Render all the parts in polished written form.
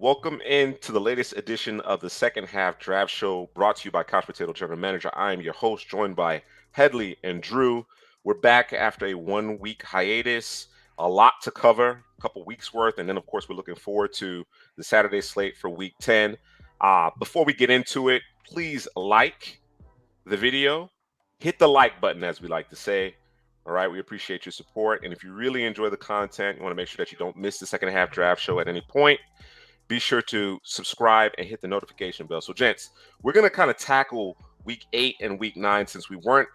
Welcome into the latest edition of the second half draft show brought to you by Couch Potato General Manager. I am your host, joined by Headley and Drew. We're back after a 1 week hiatus, a lot to cover, a couple weeks worth, and then, of course, we're looking forward to the Saturday slate for week 10. Before we get into it, please like the video, hit the like button, as we like to say. All right, we appreciate your support. And if you really enjoy the content, you want to make sure that you don't miss the second half draft show at any point, be sure to subscribe and hit the notification bell. So, gents, we're going to kind of tackle week 8 and week 9 since we weren't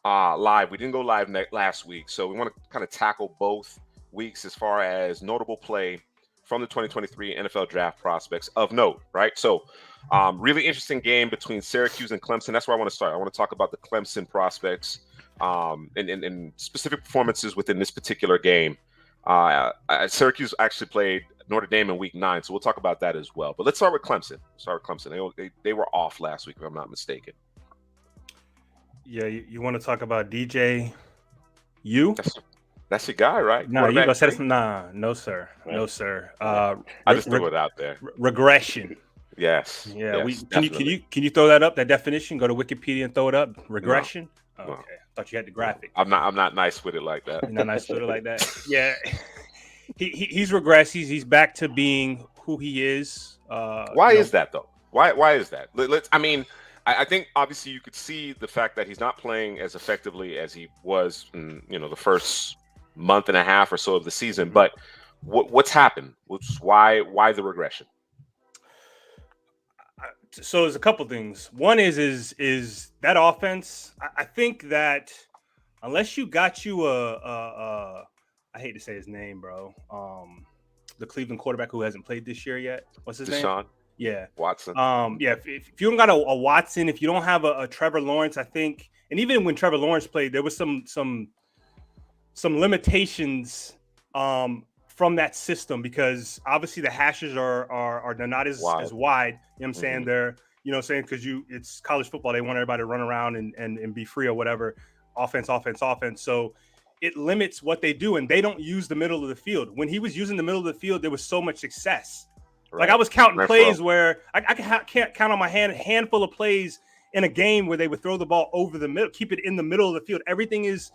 live. We didn't go live last week. So we want to kind of tackle both weeks as far as notable play from the 2023 NFL draft prospects of note, right? So really interesting game between Syracuse and Clemson. That's where I want to start. I want to talk about the Clemson prospects and specific performances within this particular game. Syracuse actually played Notre Dame in week 9, so we'll talk about that as well. But let's start with Clemson. They were off last week, if I'm not mistaken. Yeah, you want to talk about DJ? That's your guy, right? No, you gonna say this? Nah, no sir, no sir. I just threw it out there. Regression. Yes. Yeah. Yes, can you throw that up? That definition. Go to Wikipedia and throw it up. Regression. No. Okay. I thought you had the graphic. I'm not nice with it like that. You're not nice with it like that. Yeah. He's regressed. He's back to being who he is. Why is that though? Why is that? I think obviously you could see the fact that he's not playing as effectively as he was in, the first month and a half or so of the season. But what's happened? Why the regression? So there's a couple things. One is that offense. I think that unless you got you a I hate to say his name, bro. The Cleveland quarterback who hasn't played this year yet. What's his name? Yeah, Watson. Yeah. If you don't got a Watson, if you don't have a Trevor Lawrence, I think, and even when Trevor Lawrence played, there was some limitations from that system because obviously the hashes are they're not as wide. You know what I'm saying? They're because it's college football. They want everybody to run around and be free or whatever. Offense. So it limits what they do, and they don't use the middle of the field. When he was using the middle of the field, there was so much success. Right. Like I was counting plays where I can't count on my handful of plays in a game where they would throw the ball over the middle, keep it in the middle of the field. Everything is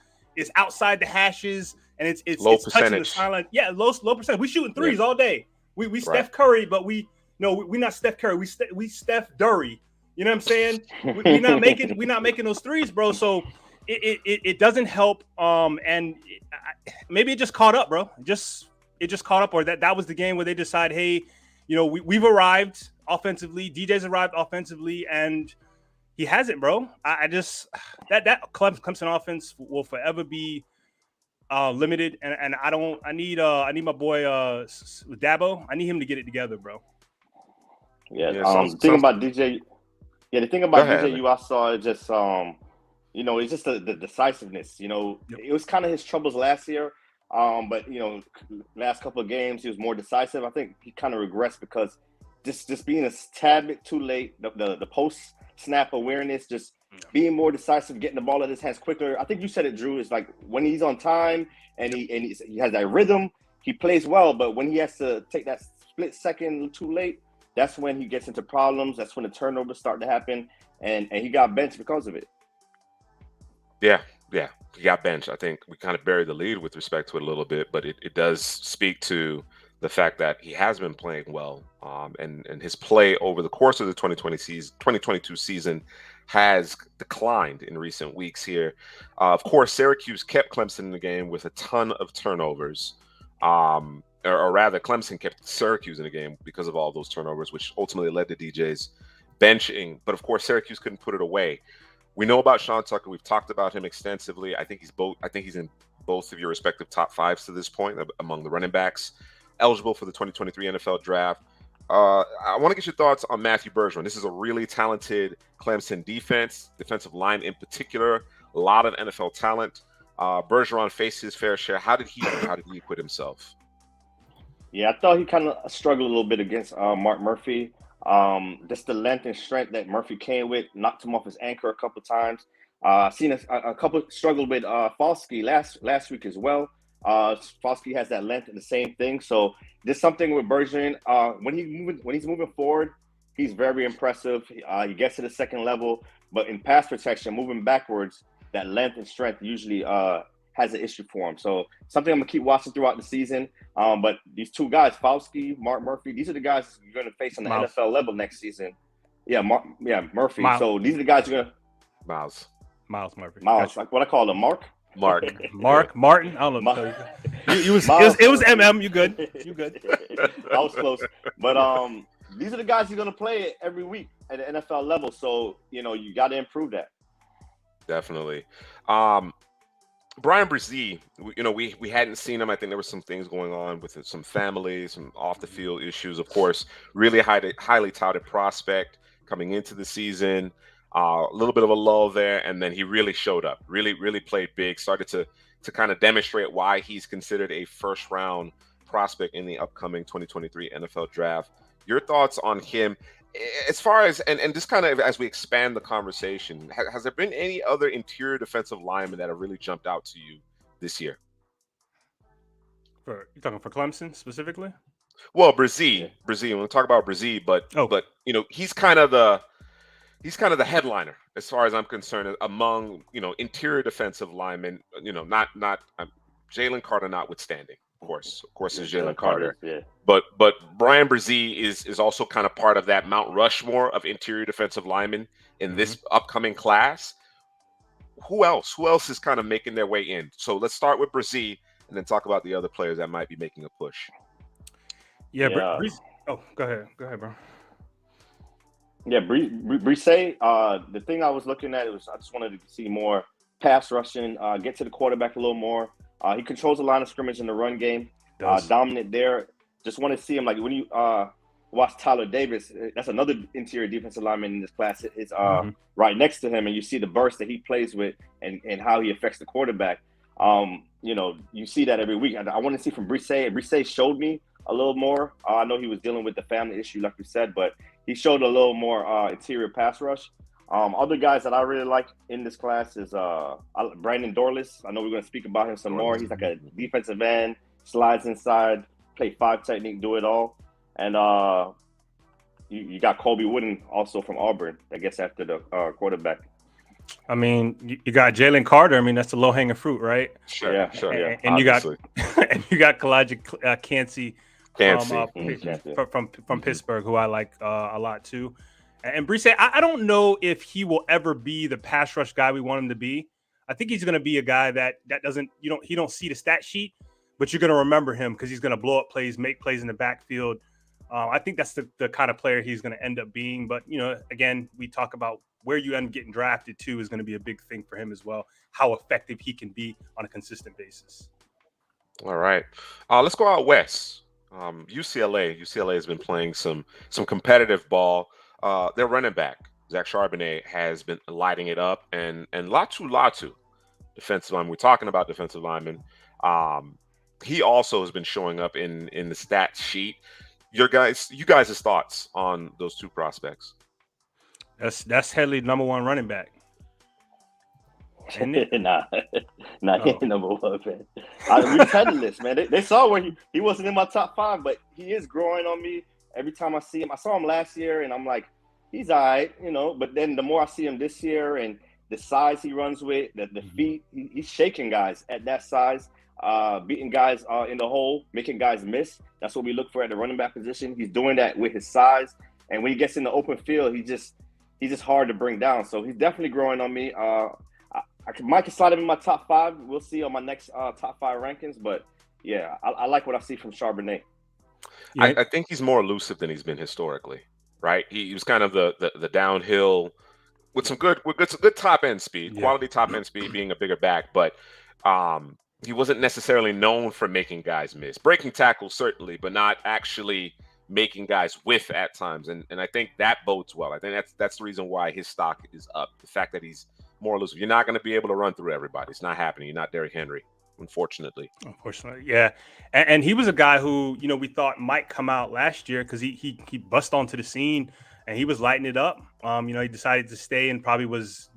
outside the hashes, and it's touching the sideline. Yeah, low percentage. We shooting threes all day. We Steph Curry, but we're not Steph Curry. We Steph Durry. You know what I'm saying? We're not making those threes, bro. So it doesn't help. Maybe it just caught up, bro. It just caught up, or that was the game where they decide, hey, we've arrived offensively. DJ's arrived offensively, and he hasn't, bro. I just that Clemson offense will forever be limited, and I need my boy Dabo. I need him to get it together, bro. Yeah. The thing about DJ I saw is just it's just the decisiveness. It was kind of his troubles last year. But last couple of games he was more decisive. I think he kind of regressed because just being a tad bit too late. The post snap awareness, just being more decisive, getting the ball at his hands quicker. I think you said it, Drew. It's like when he's on time and he has that rhythm, he plays well. But when he has to take that split second too late, that's when he gets into problems. That's when the turnovers start to happen, and he got benched because of it. Yeah. He got benched. I think we kind of buried the lead with respect to it a little bit, but it does speak to the fact that he has been playing well, and his play over the course of the 2022 season has declined in recent weeks here. Of course, Syracuse kept Clemson in the game with a ton of turnovers, or rather, Clemson kept Syracuse in the game because of all those turnovers, which ultimately led to DJ's benching. But of course, Syracuse couldn't put it away. We know about Sean Tucker. We've talked about him extensively. I think he's in both of your respective top fives to this point among the running backs eligible for the 2023 NFL draft. I want to get your thoughts on Matthew Bergeron. This is a really talented Clemson defensive line in particular. A lot of NFL talent. Bergeron faced his fair share. How did he acquit himself? Yeah, I thought he kind of struggled a little bit against Mark Murphy. Just the length and strength that Murphy came with knocked him off his anchor a couple of times. Seen a couple struggle with Falski last week as well. Fosky has that length and the same thing. So there's something with Bergeron. When he's moving forward, he's very impressive. He gets to the second level, but in pass protection, moving backwards, that length and strength usually has an issue for him. So something I'm gonna keep watching throughout the season. But these two guys, Fosky, Mark Murphy, these are the guys you're gonna face on the NFL level next season. Yeah, Murphy. Miles. So these are the guys you're gonna Miles Murphy. Miles, like what I call him, Mark, Martin. I don't know. It was MM. You good? I was close, but these are the guys you're gonna play every week at the NFL level. So you got to improve that. Definitely. Brian Brzee, we hadn't seen him. I think there were some things going on with some family, some off the field issues. Of course, really highly touted prospect coming into the season. A little bit of a lull there, and then he really showed up. Really played big. Started to kind of demonstrate why he's considered a first round prospect in the upcoming 2023 NFL draft. Your thoughts on him, as far as and just kind of as we expand the conversation, has there been any other interior defensive linemen that have really jumped out to you this year? You talking for Clemson specifically? Well, Brzee. When we talk about Brzee, but he's kind of the headliner as far as I'm concerned among interior defensive linemen. Not Jalen Carter notwithstanding. Of course, is Jalen Carter. Yeah. But Brian Brzee is also kind of part of that Mount Rushmore of interior defensive linemen in this upcoming class. Who else is kind of making their way in? So let's start with Brzee and then talk about the other players that might be making a push. Yeah. Go ahead, bro. Yeah, Brise. The thing I was looking at was I just wanted to see more pass rushing, get to the quarterback a little more. He controls the line of scrimmage in the run game, dominant there. Just want to see him, like when you watch Tyler Davis, that's another interior defensive lineman in this class. It's right next to him, and you see the burst that he plays with and how he affects the quarterback. You see that every week. I want to see from Brise. Brise showed me a little more. I know he was dealing with the family issue, like we said, but he showed a little more interior pass rush. Other guys that I really like in this class is Brandon Dorless. I know we're going to speak about him some more. He's like a defensive end, slides inside, play 5 technique, do it all. And you got Colby Wooden also from Auburn that gets after the quarterback. I mean, you got Jalen Carter. I mean, that's the low hanging fruit, right? Sure. And you got Kalijah Cansey from Pittsburgh, who I like a lot too. And Brise, I don't know if he will ever be the pass rush guy we want him to be. I think he's going to be a guy that doesn't he don't see the stat sheet, but you're going to remember him because he's going to blow up plays, make plays in the backfield. I think that's the kind of player he's going to end up being. But again, we talk about where you end up getting drafted too is going to be a big thing for him as well. How effective he can be on a consistent basis. All right, let's go out west. UCLA has been playing some competitive ball. Their running back, Zach Charbonnet, has been lighting it up, and Latu, defensive lineman. We're talking about defensive lineman. He also has been showing up in the stat sheet. You guys' thoughts on those two prospects? That's Headley number one running back. Nah, he ain't number one, man. We had the list, man. They saw where he wasn't in my top 5, but he is growing on me. Every time I see him, I saw him last year, and I'm like, he's all right, But then the more I see him this year, and the size he runs with, the feet, he's shaking guys at that size, beating guys in the hole, making guys miss. That's what we look for at the running back position. He's doing that with his size, and when he gets in the open field, he's just hard to bring down. So he's definitely growing on me. I might slide him in my top 5. We'll see on my next top 5 rankings, but yeah, I like what I see from Charbonnet. Yeah. I think he's more elusive than he's been historically, right? He was kind of the downhill with some good top end speed, quality top end speed, being a bigger back, but he wasn't necessarily known for making guys miss. Breaking tackles certainly, but not actually making guys whiff at times, and I think that bodes well. I think that's the reason why his stock is up. The fact that he's more elusive. You're not going to be able to run through everybody. It's not happening. You're not Derrick Henry. Unfortunately, yeah, and he was a guy who we thought might come out last year because he bust onto the scene and he was lighting it up. He decided to stay and probably was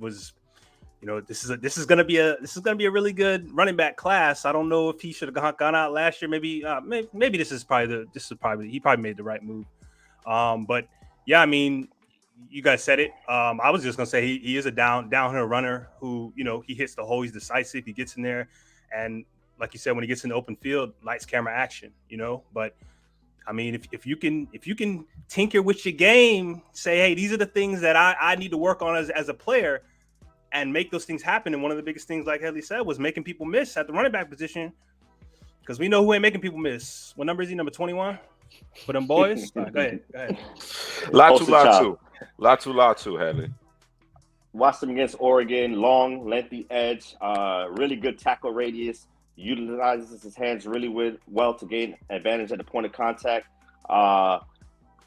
this is gonna be a really good running back class. I don't know if he should have gone out last year. Maybe he probably made the right move. But yeah, I mean, you guys said it. I was just gonna say he is a downhill runner who, he hits the hole. He's decisive. He gets in there, and like you said, when he gets in the open field, lights, camera, action. But I mean, if you can tinker with your game, say, hey, these are the things that I need to work on as a player, and make those things happen. And one of the biggest things, like Headley said, was making people miss at the running back position, because we know who ain't making people miss. What number is he? Number 21 for them boys. Go ahead. Latu, Headley. Watched him against Oregon. Long, lengthy edge. Really good tackle radius. Utilizes his hands really well to gain advantage at the point of contact.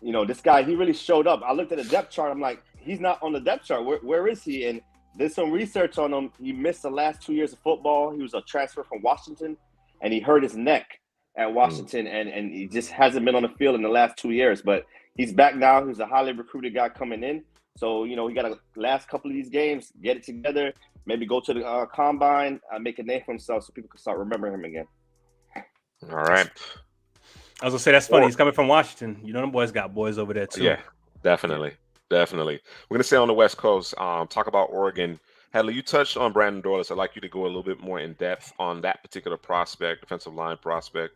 This guy, he really showed up. I looked at the depth chart. I'm like, he's not on the depth chart. Where is he? And did some research on him. He missed the last 2 years of football. He was a transfer from Washington, and he hurt his neck at Washington, and he just hasn't been on the field in the last 2 years. But he's back now. He's a highly recruited guy coming in. So, he got to last couple of these games, get it together, maybe go to the combine, make a name for himself so people can start remembering him again. All right. I was going to say, that's funny. He's coming from Washington. Them boys got boys over there, too. Yeah, definitely. We're going to stay on the West Coast, talk about Oregon. Headley, you touched on Brandon Dorlus. I'd like you to go a little bit more in depth on that particular prospect, defensive line prospect.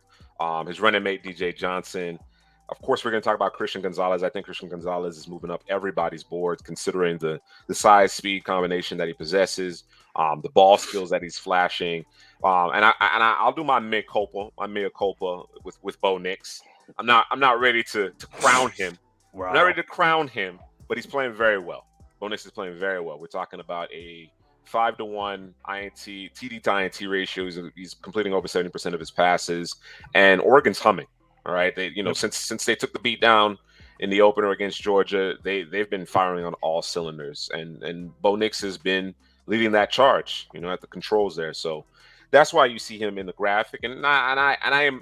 His running mate, DJ Johnson. Of course, we're going to talk about Christian Gonzalez. I think Christian Gonzalez is moving up everybody's boards, considering the size, speed combination that he possesses, the ball skills that he's flashing. I'll do my mea culpa with Bo Nix. I'm not ready to crown him. Wow. I'm not ready to crown him, but he's playing very well. Bo Nix is playing very well. We're talking about a 5-to-1 TD to INT ratio. He's completing over 70% of his passes, and Oregon's humming. All right, since they took the beat down in the opener against Georgia, they've been firing on all cylinders, and Bo Nix has been leading that charge, at the controls there. So that's why you see him in the graphic, and I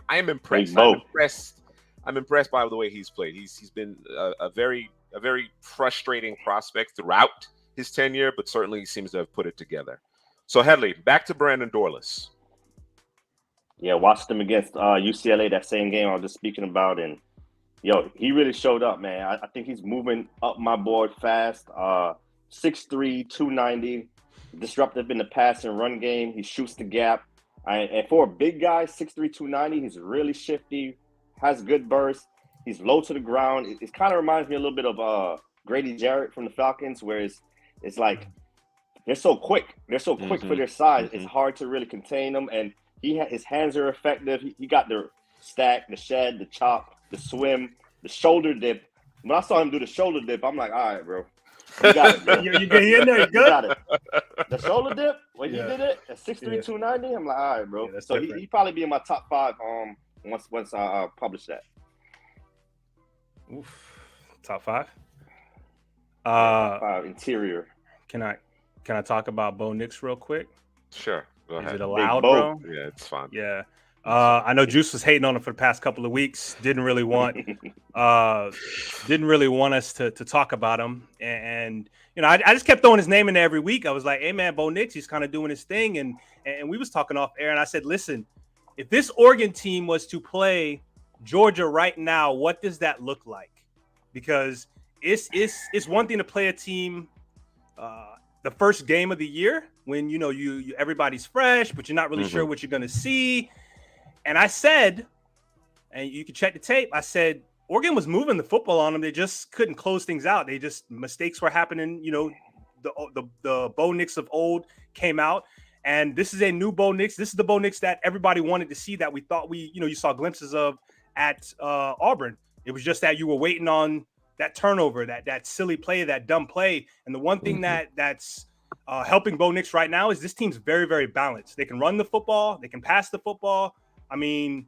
am impressed. I'm impressed by the way he's played. He's been a very frustrating prospect throughout his tenure, but certainly he seems to have put it together. So Headley, back to Brandon Dorlus. Yeah, watched him against UCLA, that same game I was just speaking about, and he really showed up, man. I think he's moving up my board fast. 6'3", 290, disruptive in the pass and run game. He shoots the gap. And for a big guy, 6'3", 290, he's really shifty, has good burst. He's low to the ground. It kind of reminds me a little bit of Grady Jarrett from the Falcons, where it's like they're so quick. They're so quick for their size. It's hard to really contain them, and his hands are effective. He got the stack, the shed, the chop, the swim, the shoulder dip. When I saw him do the shoulder dip, I'm like, all right, bro. You got it, bro. You get in there, you good? You got it. The shoulder dip, when he did it at 6'3", 290, I'm like, all right, bro. Yeah, so he probably be in my top 5 once I publish that. Oof. Top 5? Top 5 interior. Can I talk about Bo Nix real quick? Sure. Go ahead. Is it allowed, bro? Yeah, it's fine. Yeah. I know Juice was hating on him for the past couple of weeks. Didn't really want us to talk about him. And I just kept throwing his name in there every week. I was like, hey man, Bo Nix, he's kind of doing his thing. And we was talking off air, and I said, listen, if this Oregon team was to play Georgia right now, what does that look like? Because it's one thing to play a team the first game of the year when you everybody's fresh, but you're not really sure what you're going to see. And I said, and you can check the tape, I said Oregon was moving the football on them. They just couldn't close things out. Mistakes were happening. The Bo Nix of old came out, and this is a new Bo Nix. This is the Bo Nix that everybody wanted to see, that we thought you saw glimpses of at Auburn. It was just that you were waiting on that turnover, that silly play, that dumb play. And the one thing that's helping Bo Nix right now is this team's very, very balanced. They can run the football. They can pass the football. I mean,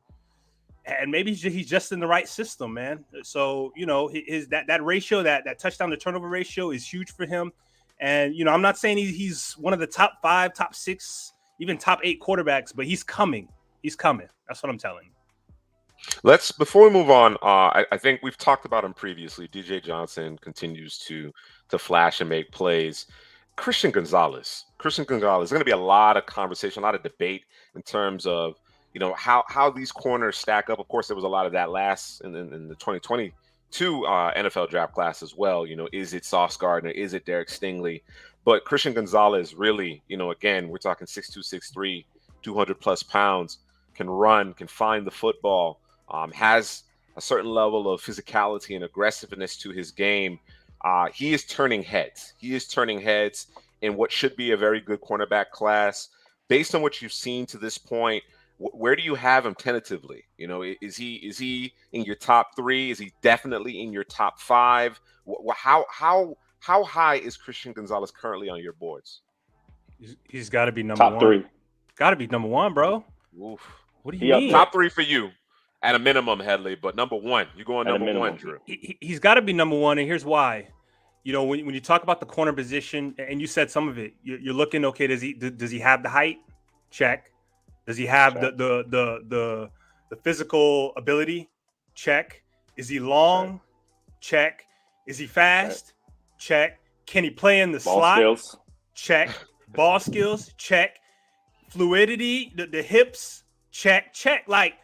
and maybe he's just in the right system, man. So, his that ratio, that touchdown to turnover ratio is huge for him. And, I'm not saying he's one of the top 5, top 6, even top 8 quarterbacks, but he's coming. He's coming. That's what I'm telling you. Before we move on, I think we've talked about him previously. DJ Johnson continues to flash and make plays. Christian Gonzalez. There's going to be a lot of conversation, a lot of debate in terms of, how these corners stack up. Of course, there was a lot of that in the 2022 NFL draft class as well. Is it Sauce Gardner? Is it Derek Stingley? But Christian Gonzalez really, again, we're talking 6'2", 6'3", 200 plus pounds, can run, can find the football, has a certain level of physicality and aggressiveness to his game. He is turning heads. He is turning heads in what should be a very good cornerback class. Based on what you've seen to this point, where do you have him tentatively? Is he in your top 3? Is he definitely in your top 5? How high is Christian Gonzalez currently on your boards? He's got to be number top 1. 3. Got to be number 1, bro. Oof. What do you mean? Top 3 for you at a minimum, Headley, but number 1. You're going number 1, Drew. He's got to be number 1, and here's why. When you talk about the corner position, and you said some of it, you're looking, okay, does he have the height? Check. Does he have the physical ability? Check. Is he long? Check. Is he fast? Check. Can he play in the slot? Skills. Check. Ball skills? Check. Fluidity, the hips? Check. Like,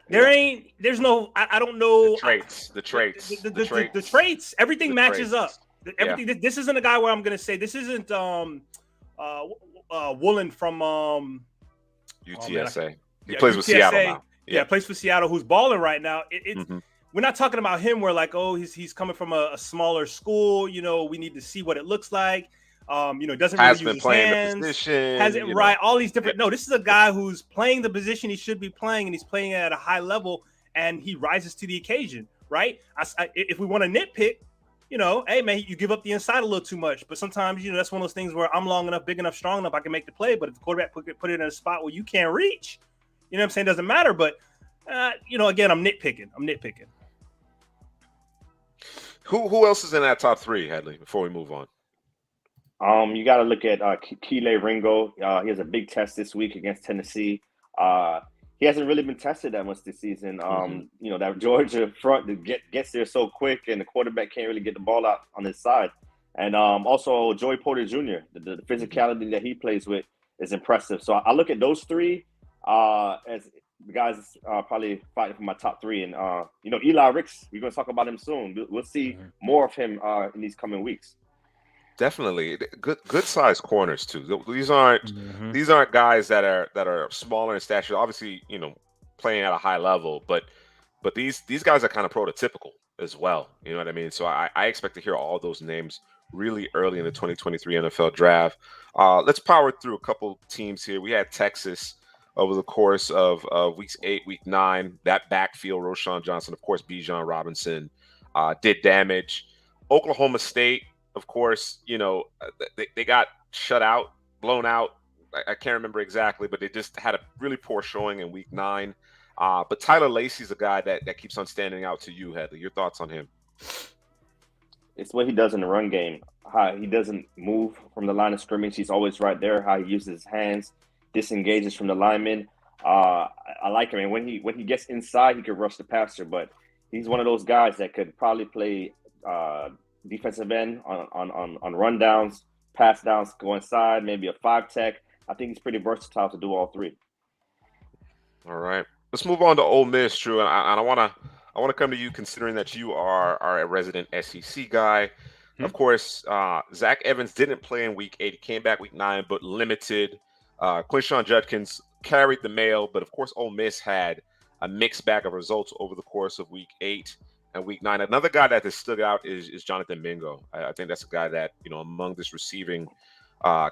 there's no, I don't know. The traits. Everything matches up. Everything. Yeah. This isn't a guy where I'm going to say, this isn't Woolen from UTSA. He plays with Seattle now. Yeah, plays for Seattle, who's balling right now. We're not talking about him where like, he's coming from a smaller school. We need to see what it looks like. Doesn't really use his hands. The position. Hasn't right. All these different. No, this is a guy who's playing the position he should be playing, and he's playing at a high level, and he rises to the occasion. Right. If we want to nitpick, hey man, you give up the inside a little too much. But sometimes, that's one of those things where I'm long enough, big enough, strong enough, I can make the play. But if the quarterback put it in a spot where you can't reach, what I'm saying, doesn't matter. But again, I'm nitpicking. Who else is in that top 3, Headley? Before we move on. You got to look at Kelee Ringo. He has a big test this week against Tennessee. He hasn't really been tested that much this season. That Georgia front gets there so quick, and the quarterback can't really get the ball out on his side. And also Joey Porter Jr., the physicality that he plays with is impressive. So I look at those 3 as the guys probably fighting for my top 3. And Eli Ricks, we're going to talk about him soon. We'll see more of him in these coming weeks. Definitely good sized corners too. These aren't guys that are smaller in stature. Obviously, playing at a high level, but these guys are kind of prototypical as well. You know what I mean? So I expect to hear all those names really early in the 2023 NFL draft. Let's power through a couple teams here. We had Texas over the course of weeks 8, week 9. That backfield, Roschon Johnson, of course, Bijan Robinson did damage. Oklahoma State, of course, they got shut out, blown out. I can't remember exactly, but they just had a really poor showing in week 9. But Tyler Lacey's a guy that keeps on standing out to you, Headley. Your thoughts on him? It's what he does in the run game. How he doesn't move from the line of scrimmage. He's always right there. How he uses his hands, disengages from the linemen. I like him. And when he gets inside, he can rush the passer. But he's one of those guys that could probably play defensive end on run downs, pass downs, go inside, maybe a 5 tech. I think he's pretty versatile to do all 3. All right, let's move on to Ole Miss, Drew. And I want to come to you, considering that you are a resident SEC guy. Of course, Zach Evans didn't play in week 8. He came back week 9, but limited. Quinshon Judkins carried the mail, but of course, Ole Miss had a mixed bag of results over the course of week 8. And week 9, another guy that has stood out is Jonathan Mingo. I think that's a guy that, among this receiving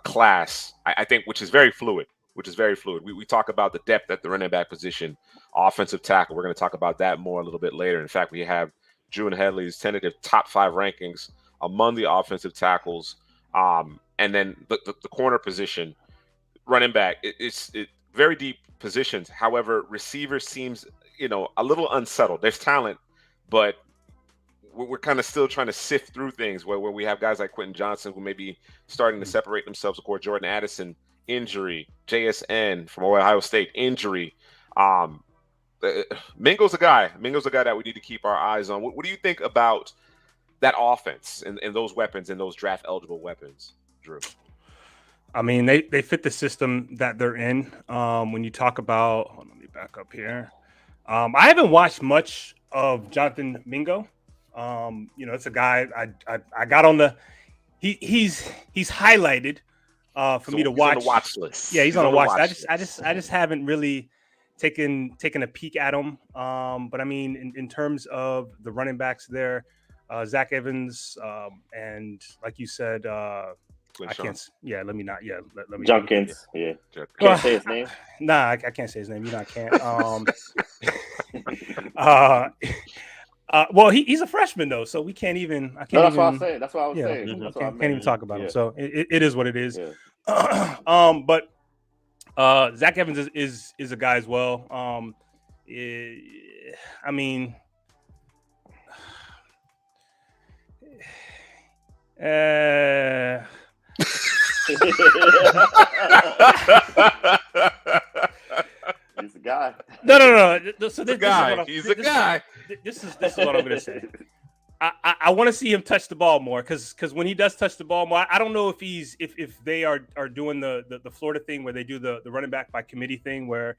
class, I think, which is very fluid. We talk about the depth at the running back position, offensive tackle. We're going to talk about that more a little bit later. In fact, we have Drew and Headley's tentative top 5 rankings among the offensive tackles. And then the corner position, running back, it's very deep positions. However, receiver seems, a little unsettled. There's talent, but we're kind of still trying to sift through things where we have guys like Quentin Johnson who may be starting to separate themselves. Of course, Jordan Addison, injury. JSN from Ohio State, injury. Mingo's a guy that we need to keep our eyes on. What do you think about that offense and those weapons and those draft-eligible weapons? Drew? I mean, they fit the system that they're in. When you talk about, let me back up here. I haven't watched much of Jonathan Mingo. It's a guy I got on the. He's highlighted for me to watch. On the watch list. Yeah, he's on a watch list. I just haven't really taken a peek at him. But I mean, in terms of the running backs there, Zach Evans, and like you said, I can't. Yeah, let me not. Yeah, let me. Junkins. Yeah, can't say his name. Nah, I can't say his name. You know, I can't. Well, he's a freshman though, so we can't even. I can't. That's what I was saying. That's what I was saying. I can't even talk about him. So it is what it is. Yeah. But Zach Evans is a guy as well. I mean. He's a guy. No. So this guy. He's a guy. This is what I'm gonna say. I want to see him touch the ball more because when he does touch the ball more, I don't know if they are doing the Florida thing where they do the running back by committee thing where,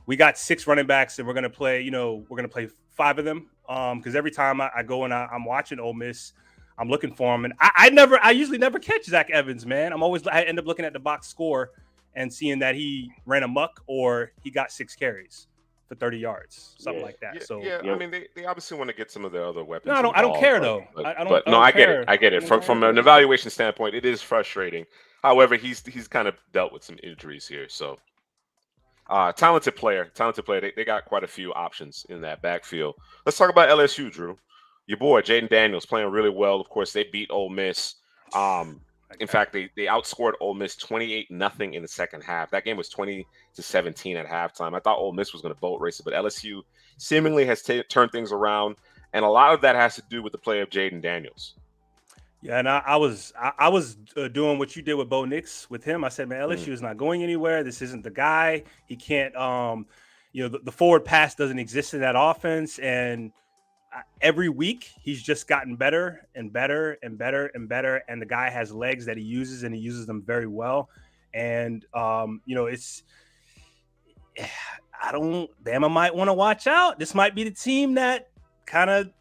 we got 6 running backs and we're gonna play 5 of them. Because every time I go and I'm watching Ole Miss, I'm looking for him, and I usually never catch Zach Evans, man. I end up looking at the box score and seeing that he ran amok or he got 6 carries for 30 yards, something like that. I mean, they obviously want to get some of their other weapons. No, I don't care though. I get it. From an evaluation standpoint, it is frustrating. However, he's kind of dealt with some injuries here, so. Talented player. They got quite a few options in that backfield. Let's talk about LSU, Drew. Your boy Jaden Daniels playing really well. Of course, they beat Ole Miss. In fact, they outscored Ole Miss 28-0 in the second half. That game was 20-17 at halftime. I thought Ole Miss was going to boat race it, but LSU seemingly has turned things around, and a lot of that has to do with the play of Jaden Daniels. Yeah, and I was doing what you did with Bo Nix with him. I said, man, LSU is not going anywhere. This isn't the guy. He can't. The forward pass doesn't exist in that offense, and every week he's just gotten better and better and better and better. And the guy has legs that he uses, and he uses them very well. And it's. Bama might want to watch out. This might be the team that kind of,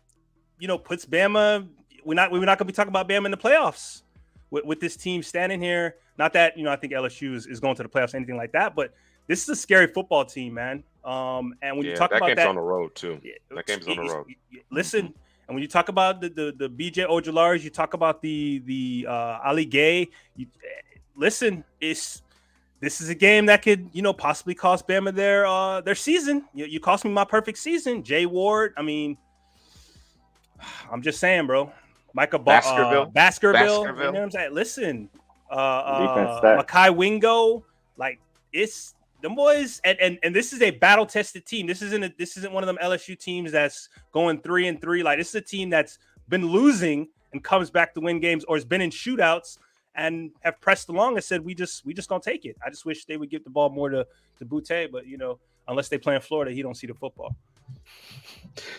puts Bama. We're not going to be talking about Bama in the playoffs with this team standing here. Not that, I think LSU is going to the playoffs or anything like that, but this is a scary football team, man. And when you talk about that, game's on the road too. That game's on the road. Listen, and when you talk about the BJ Ojulars, you talk about the Ali Gay. Listen, this is a game that could, possibly cost Bama their season. You cost me my perfect season, Jay Ward. I mean, I'm just saying, bro. Micah Baskerville. You know what I'm saying? Listen, Makai Wingo, like it's them boys, and this is a battle tested team. This isn't one of them LSU teams that's going 3-3. Like this is a team that's been losing and comes back to win games, or has been in shootouts and have pressed along and said we just gonna take it. I just wish they would give the ball more to Butte, but unless they play in Florida, he don't see the football.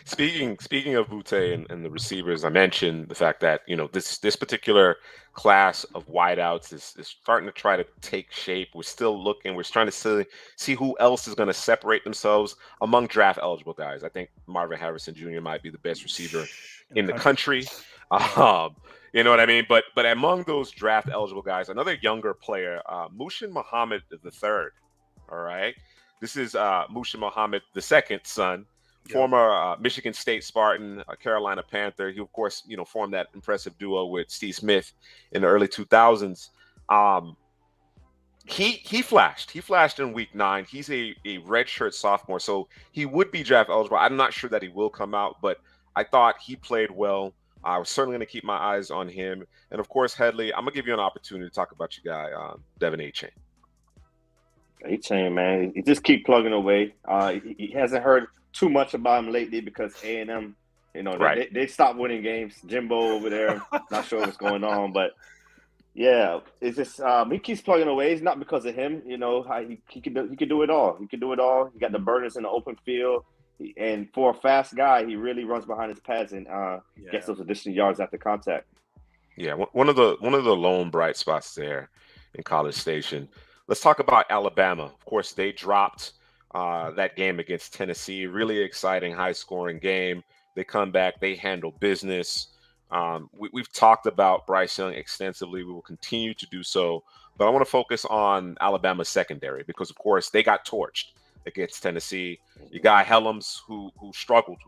Speaking of Butte and the receivers, I mentioned the fact that this particular class of wideouts is starting to try to take shape. We're still looking. We're trying to see who else is going to separate themselves among draft eligible guys. I think Marvin Harrison Jr. might be the best receiver in the country. You know what I mean? But among those draft eligible guys, another younger player, Mushin Muhammad III. All right, this is Mushin Muhammad II's son. Former Michigan State Spartan, Carolina Panther. He, of course, formed that impressive duo with Steve Smith in the early 2000s. He flashed. He flashed in week 9. He's a redshirt sophomore, so he would be draft eligible. I'm not sure that he will come out, but I thought he played well. I was certainly going to keep my eyes on him. And, of course, Headley, I'm going to give you an opportunity to talk about your guy, Devin Achane. Achane, man, he just keep plugging away. He hasn't heard too much about him lately because A&M, they stopped winning games. Jimbo over there, not sure what's going on, but yeah, it's just he keeps plugging away. It's not because of him, he can do it all. He can do it all. He got the burners in the open field, and for a fast guy, he really runs behind his pads and gets those additional yards after contact. Yeah, one of the lone bright spots there in College Station. Let's talk about Alabama. Of course, they dropped that game against Tennessee. Really exciting, high-scoring game. They come back, they handle business. We've talked about Bryce Young extensively. We will continue to do so, but I want to focus on Alabama's secondary because, of course, they got torched against Tennessee. You got Helms who struggled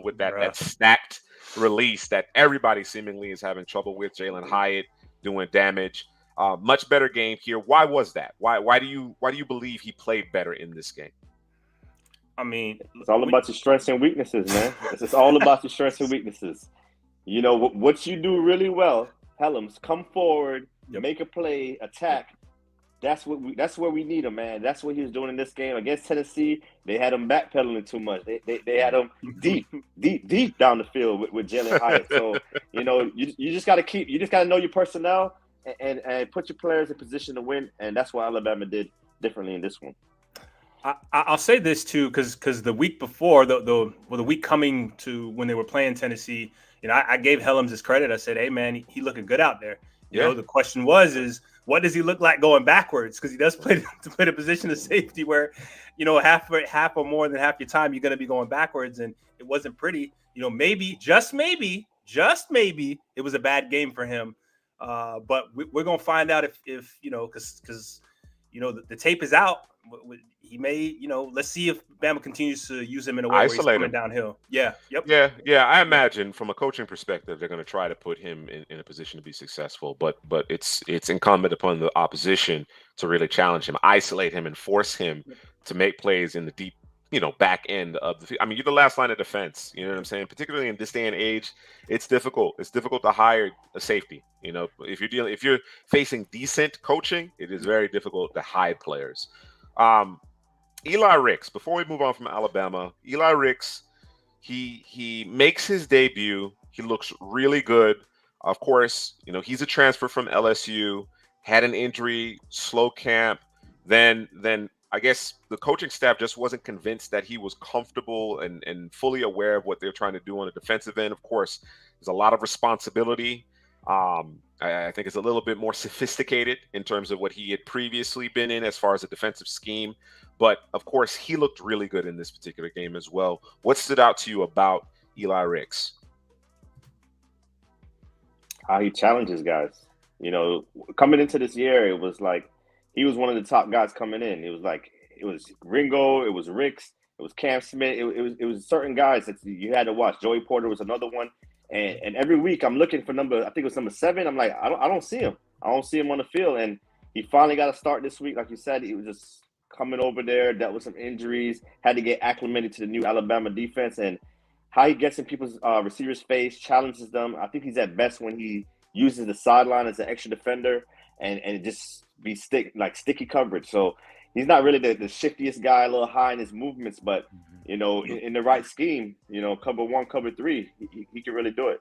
with that stacked release that everybody seemingly is having trouble with. Jalen Hyatt doing damage. Much better game here. Why was that? Why do you believe he played better in this game? I mean, it's all about your strengths and weaknesses, man. It's all about your strengths and weaknesses. You know what you do really well. Helms, come forward, make a play, attack. That's where we need him, man. That's what he was doing in this game against Tennessee. They had him backpedaling too much. They had him deep down the field with Jalen Hyatt. So you just got to know your personnel and put your players in position to win. And that's what Alabama did differently in this one. I'll say this too, because the week before, the week coming to when they were playing Tennessee, I gave Helms his credit. I said, "Hey man, he looking good out there." You know, the question is what does he look like going backwards? Because he does play the position of safety where, half or more than half your time you're going to be going backwards, and it wasn't pretty. Maybe, just maybe, it was a bad game for him. But we're going to find out if because the tape is out. He may, let's see if Bama continues to use him in a way where he's coming downhill. Yeah. Yep. Yeah. I imagine from a coaching perspective, they're going to try to put him in a position to be successful. But it's incumbent upon the opposition to really challenge him, isolate him, and force him to make plays in the deep, back end of the field. I mean, you're the last line of defense. You know what I'm saying? Particularly in this day and age, it's difficult. It's difficult to hire a safety. If you're facing decent coaching, it is very difficult to hide players. Eli Ricks, before we move on from Alabama, Eli Ricks, he makes his debut. He looks really good. Of course, he's a transfer from LSU, had an injury, slow camp. Then I guess the coaching staff just wasn't convinced that he was comfortable and fully aware of what they're trying to do on the defensive end. Of course, there's a lot of responsibility. I think it's a little bit more sophisticated in terms of what he had previously been in as far as a defensive scheme. But, of course, he looked really good in this particular game as well. What stood out to you about Eli Ricks? How he challenges guys. Coming into this year, it was like he was one of the top guys coming in. It was Ringo, it was Ricks, it was Cam Smith. It was certain guys that you had to watch. Joey Porter was another one. And every week I'm looking for I think it was number 7. I'm like, I don't see him. I don't see him on the field. And he finally got a start this week. Like you said, he was just coming over there, dealt with some injuries, had to get acclimated to the new Alabama defense. And how he gets in people's receivers' face, challenges them. I think he's at best when he uses the sideline as an extra defender and just be sticky coverage. So he's not really the shiftiest guy, a little high in his movements, but in the right scheme, cover 1, cover 3, he can really do it.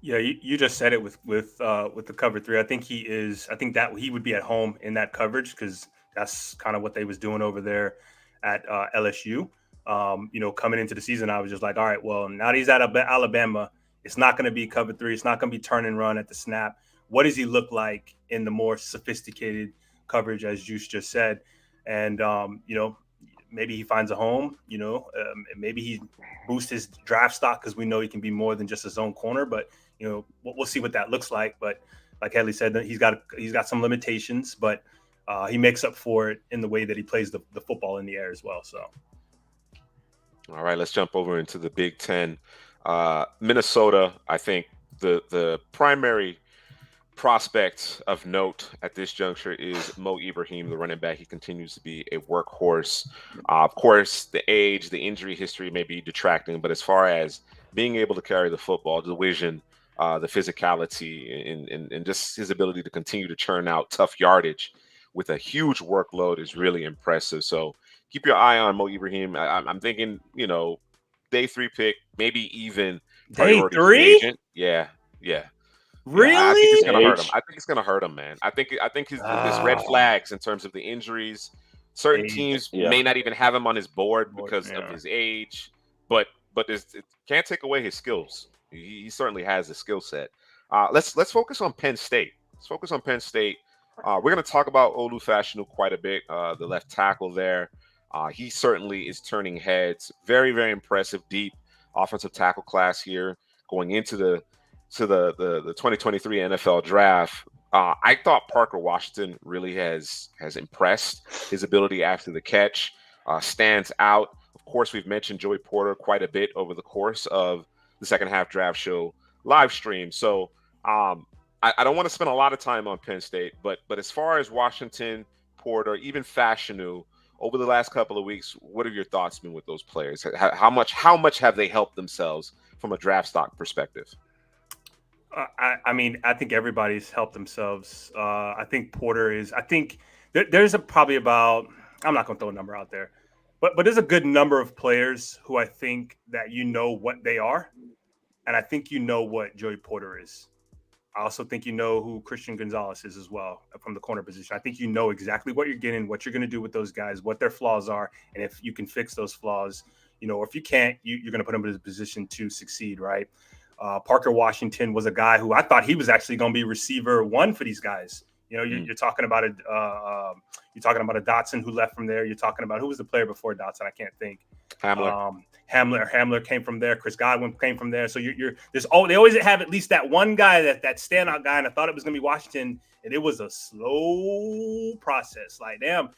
Yeah, you just said it with the cover 3. I think that he would be at home in that coverage because that's kind of what they was doing over there at LSU. Coming into the season, I was just like, all right, well, now that he's at Alabama, it's not going to be cover 3. It's not going to be turn and run at the snap. What does he look like in the more sophisticated coverage, as Juice just said? And, maybe he finds a home, maybe he boosts his draft stock because we know he can be more than just a zone corner. But, we'll see what that looks like. But like Headley said, he's got some limitations, but he makes up for it in the way that he plays the football in the air as well. So. All right, let's jump over into the Big Ten. Minnesota, I think the primary prospect of note at this juncture is Mo Ibrahim, the running back. He continues to be a workhorse. Of course, the age, the injury history may be detracting, but as far as being able to carry the football, the vision, the physicality, and just his ability to continue to churn out tough yardage with a huge workload is really impressive. So keep your eye on Mo Ibrahim. I'm thinking, day 3 pick, maybe even day 3. Agent. Yeah. Really? I think it's gonna hurt him. I think it's gonna hurt him, man. I think his red flags in terms of the injuries. Certain teams may not even have him on his board because of his age, but it can't take away his skills. He certainly has a skill set. Let's focus on Penn State. Let's focus on Penn State. We're going to talk about Olu Fashanu quite a bit, the left tackle there. He certainly is turning heads. Very, very impressive, deep offensive tackle class here going into the 2023 NFL draft. I thought Parker Washington really has impressed. His ability after the catch stands out. Of course, we've mentioned Joey Porter quite a bit over the course of the second half draft show live stream. So I don't want to spend a lot of time on Penn State, but as far as Washington, Porter, even Fashanu, over the last couple of weeks, what have your thoughts been with those players? How much have they helped themselves from a draft stock perspective? I mean, I think everybody's helped themselves. I think Porter is. I think there's probably about. I'm not going to throw a number out there, but there's a good number of players who I think that what they are, and I think what Joey Porter is. I also think who Christian Gonzalez is as well from the corner position. I think exactly what you're getting, what you're going to do with those guys, what their flaws are, and if you can fix those flaws, or if you can't, you're going to put them in a position to succeed, right? Parker Washington was a guy who I thought he was actually going to be receiver one for these guys. You're talking about a Dotson who left from there. You're talking about who was the player before Dotson? I can't think. Hamler came from there. Chris Godwin came from there. So they always have at least that one guy that standout guy. And I thought it was going to be Washington, and it was a slow process. Like, damn,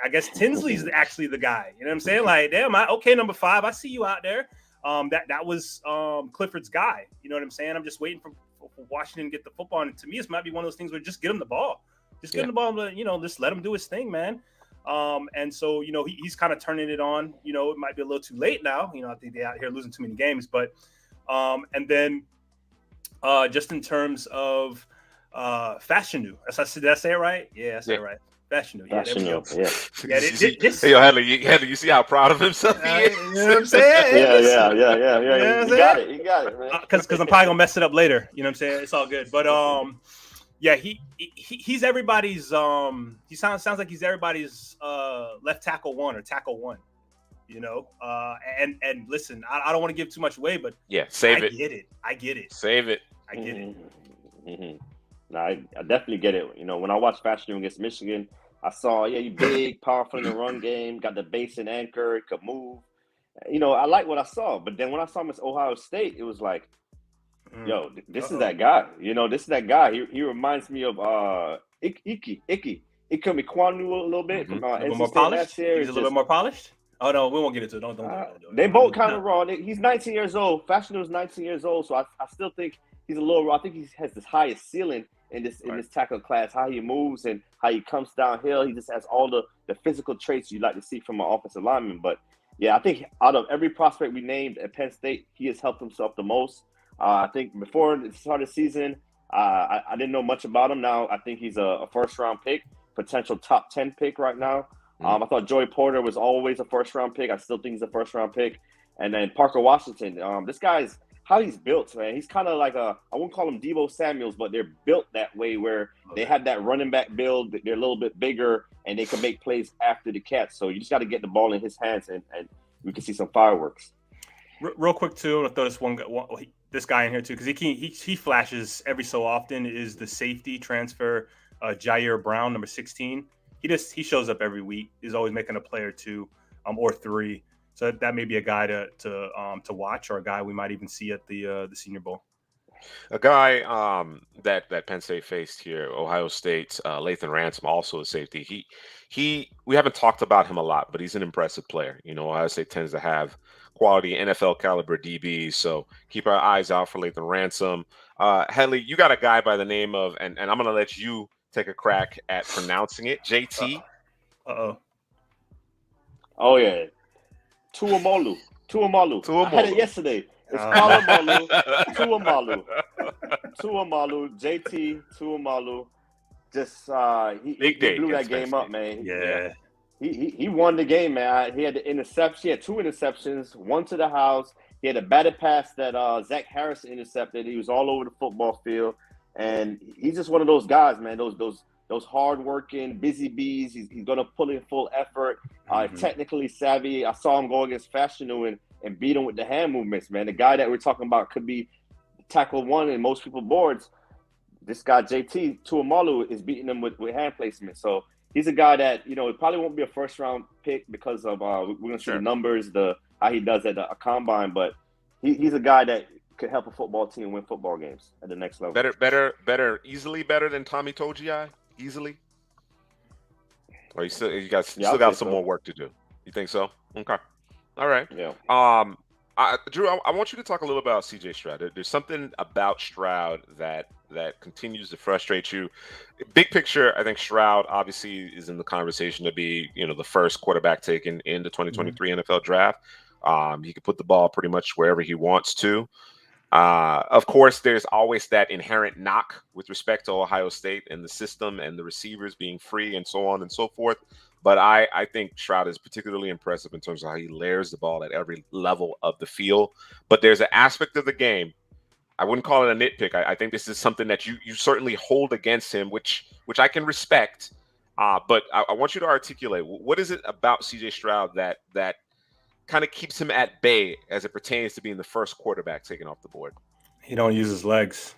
I guess Tinsley's actually the guy. You know what I'm saying? Like, damn, okay, number 5, I see you out there. That was Clifford's guy. You know what I'm saying? I'm just waiting for Washington to get the football. And to me, this might be one of those things where just get him the ball. Just get him the ball, just let him do his thing, man. And so, he's kind of turning it on. It might be a little too late now. I think they're out here losing too many games. But and then just in terms of Fashanu, did I say it right? Yeah, I said it right. Fashanu. Yeah, there we go. Hey, Headley, you see how proud of himself he is? You know what I'm saying? Yeah. You got it, man. Because I'm probably gonna mess it up later. You know what I'm saying? It's all good. But yeah, he's everybody's. He sounds like he's everybody's left tackle one or tackle one. And listen, I don't want to give too much away, but save it. I get it. Save it. I get it. Mm-hmm. No, I definitely get it. When I watched Fashanu against Michigan, I saw, you big, powerful in the run game, got the base and anchor, could move. I like what I saw. But then when I saw him at Ohio State, it was like, this is that guy. This is that guy. He reminds me of Ike Mikwanu a little bit from NC State last year. He's a little bit more polished. Oh no, we won't get into it. Don't. They both kind of raw. He's 19 years old. Fashanu is 19 years old, so I still think he's a little raw. I think he has the highest ceiling in this tackle class. How he moves and how he comes downhill. He just has all the physical traits you'd like to see from an offensive lineman. But yeah, I think out of every prospect we named at Penn State, he has helped himself the most. I think before the start of the season, I didn't know much about him. Now I think he's a first-round pick, potential top 10 pick right now. I thought Joey Porter was always a first-round pick. I still think he's a first-round pick. And then Parker Washington. This guy's how he's built, man. He's kind of like I wouldn't call him Deebo Samuels, but they're built that way where they have that running back build. They're a little bit bigger, and they can make plays after the catch. So you just got to get the ball in his hands, and we can see some fireworks. Real quick, too, I'll throw this guy in here, too, because he flashes every so often, is the safety transfer, Jair Brown, number 16. He shows up every week. He's always making a play or two or three. So that may be a guy to watch, or a guy we might even see at the Senior Bowl. A guy that Penn State faced here, Ohio State, Lathan Ransom, also a safety. We haven't talked about him a lot, but he's an impressive player. Ohio State tends to have quality NFL caliber DBs, so keep our eyes out for Lathan Ransom. Headley, you got a guy by the name of, and I'm going to let you take a crack at pronouncing it, JT. Oh yeah. Tuamalu. I had it yesterday. It's Tuamalu. JT Tuamalu. Just he blew that game up, man. Yeah. He won the game, man. He had the interception. He had 2 interceptions, one to the house. He had a batted pass that Zach Harris intercepted. He was all over the football field, and he's just one of those guys, man. Those hard-working, busy bees. He's going to put in full effort. Technically savvy. I saw him go against Fashanu and beat him with the hand movements, man. The guy that we're talking about could be tackle one in most people's boards. this guy JT Tuamalu is beating him with hand placement. So he's a guy that, you know, it probably won't be a first round pick because of we're going to see the numbers, how he does at a combine, but he's a guy that could help a football team win football games at the next level. Easily better than Tommy Togiai? Easily? Or you guys still got some more work to do? You think so? Okay. All right. Yeah. Drew, I want you to talk a little about CJ Stroud. There's something about Stroud that continues to frustrate you. Big picture, I think Stroud obviously is in the conversation to be, you know, the first quarterback taken in the 2023 NFL draft. He could put the ball pretty much wherever he wants to. Of course, there's always that inherent knock with respect to Ohio State and the system and the receivers being free and so on and so forth. But I think Stroud is particularly impressive in terms of how he layers the ball at every level of the field. But there's an aspect of the game, I wouldn't call it a nitpick. I think this is something that you certainly hold against him, which I can respect. But I want you to articulate, what is it about CJ Stroud that kind of keeps him at bay as it pertains to being the first quarterback taken off the board? He don't use his legs.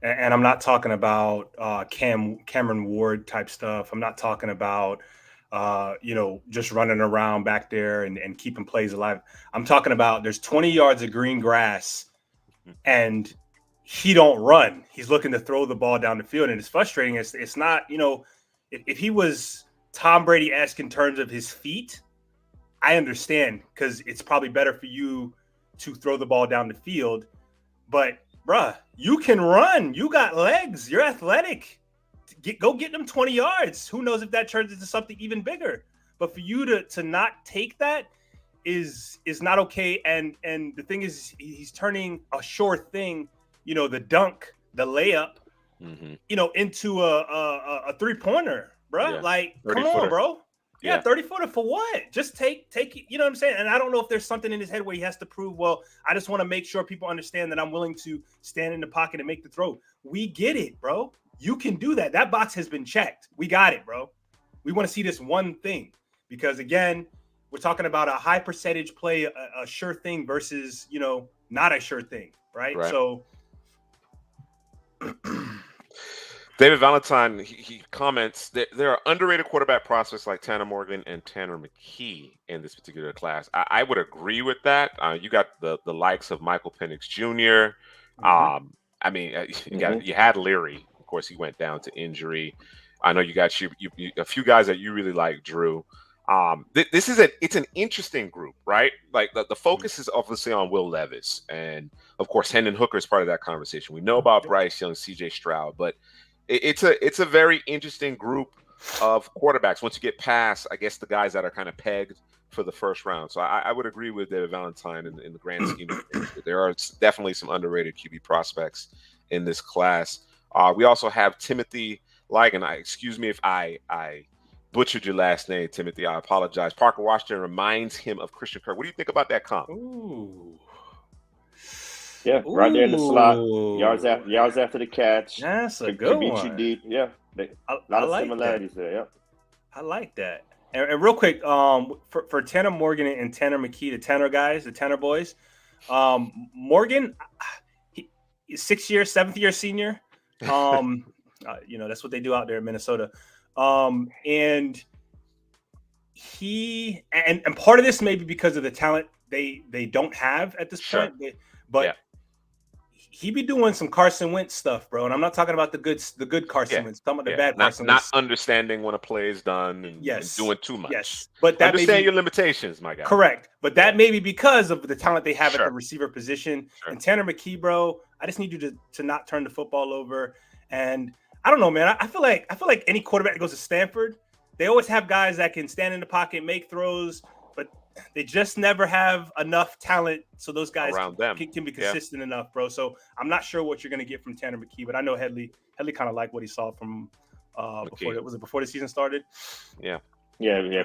And I'm not talking about Cameron Ward type stuff. I'm not talking about, just running around back there and keeping plays alive. I'm talking about there's 20 yards of green grass and he don't run. He's looking to throw the ball down the field. And it's frustrating. It's not, if he was Tom Brady-esque in terms of his feet, I understand, because it's probably better for you to throw the ball down the field. But, bruh, you can run. You got legs. You're athletic. Go get them 20 yards. Who knows if that turns into something even bigger. But for you to not take that is not okay. And the thing is, he's turning a sure thing, the dunk, the layup, into a three-pointer, bruh. Yeah. Come on, bro. Yeah, 30-footer for what? Just take it, you know what I'm saying? And I don't know if there's something in his head where he has to prove, well, I just want to make sure people understand that I'm willing to stand in the pocket and make the throw. We get it, bro. You can do that. That box has been checked. We got it, bro. We want to see this one thing because, again, we're talking about a high percentage play, a sure thing versus, not a sure thing, right? So David Valentine, he comments that there are underrated quarterback prospects like Tanner Morgan and Tanner McKee in this particular class. I would agree with that. You got the likes of Michael Penix Jr. You had Leary. Of course, he went down to injury. I know you got a few guys that you really like, Drew. It's an interesting group, right? Like the focus is obviously on Will Levis, and of course Hendon Hooker is part of that conversation. We know about Bryce Young, CJ Stroud, but it's a very interesting group of quarterbacks once you get past, I guess, the guys that are kind of pegged for the first round. So I would agree with David Valentine in the grand scheme of things. There are definitely some underrated QB prospects in this class. We also have Timothy Ligon. Excuse me if I butchered your last name, Timothy. I apologize. Parker Washington reminds him of Christian Kirk. What do you think about that comp? Ooh. Yeah, right there in the slot, yards after the catch. That's a good one. Beat you deep. Yeah, a lot of similarities there. Yeah, I like that. And real quick, for Tanner Morgan and Tanner McKee, the Tanner guys, the Tanner boys, Morgan, he's 7th year senior. That's what they do out there in Minnesota. And part of this may be because of the talent they don't have at this point, but he be doing some Carson Wentz stuff, bro. And I'm not talking about the good Carson Wentz. I'm talking about the bad Carson Wentz. Not understanding when a play is done and doing too much. Yes, but that understand your limitations, my guy. Correct, but that may be because of the talent they have at the receiver position. And Tanner McKee, bro, I just need you to not turn the football over. And I don't know, man. I feel like any quarterback that goes to Stanford, they always have guys that can stand in the pocket, make throws, but they just never have enough talent so those guys can be consistent enough, bro. So I'm not sure what you're going to get from Tanner McKee, but I know Headley kind of liked what he saw from before the season started. Yeah,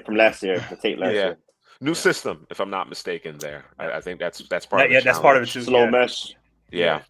from last year, the tape last year. New system, if I'm not mistaken. There, I think that's part of it. That's part of it too. Slow mesh. Yeah.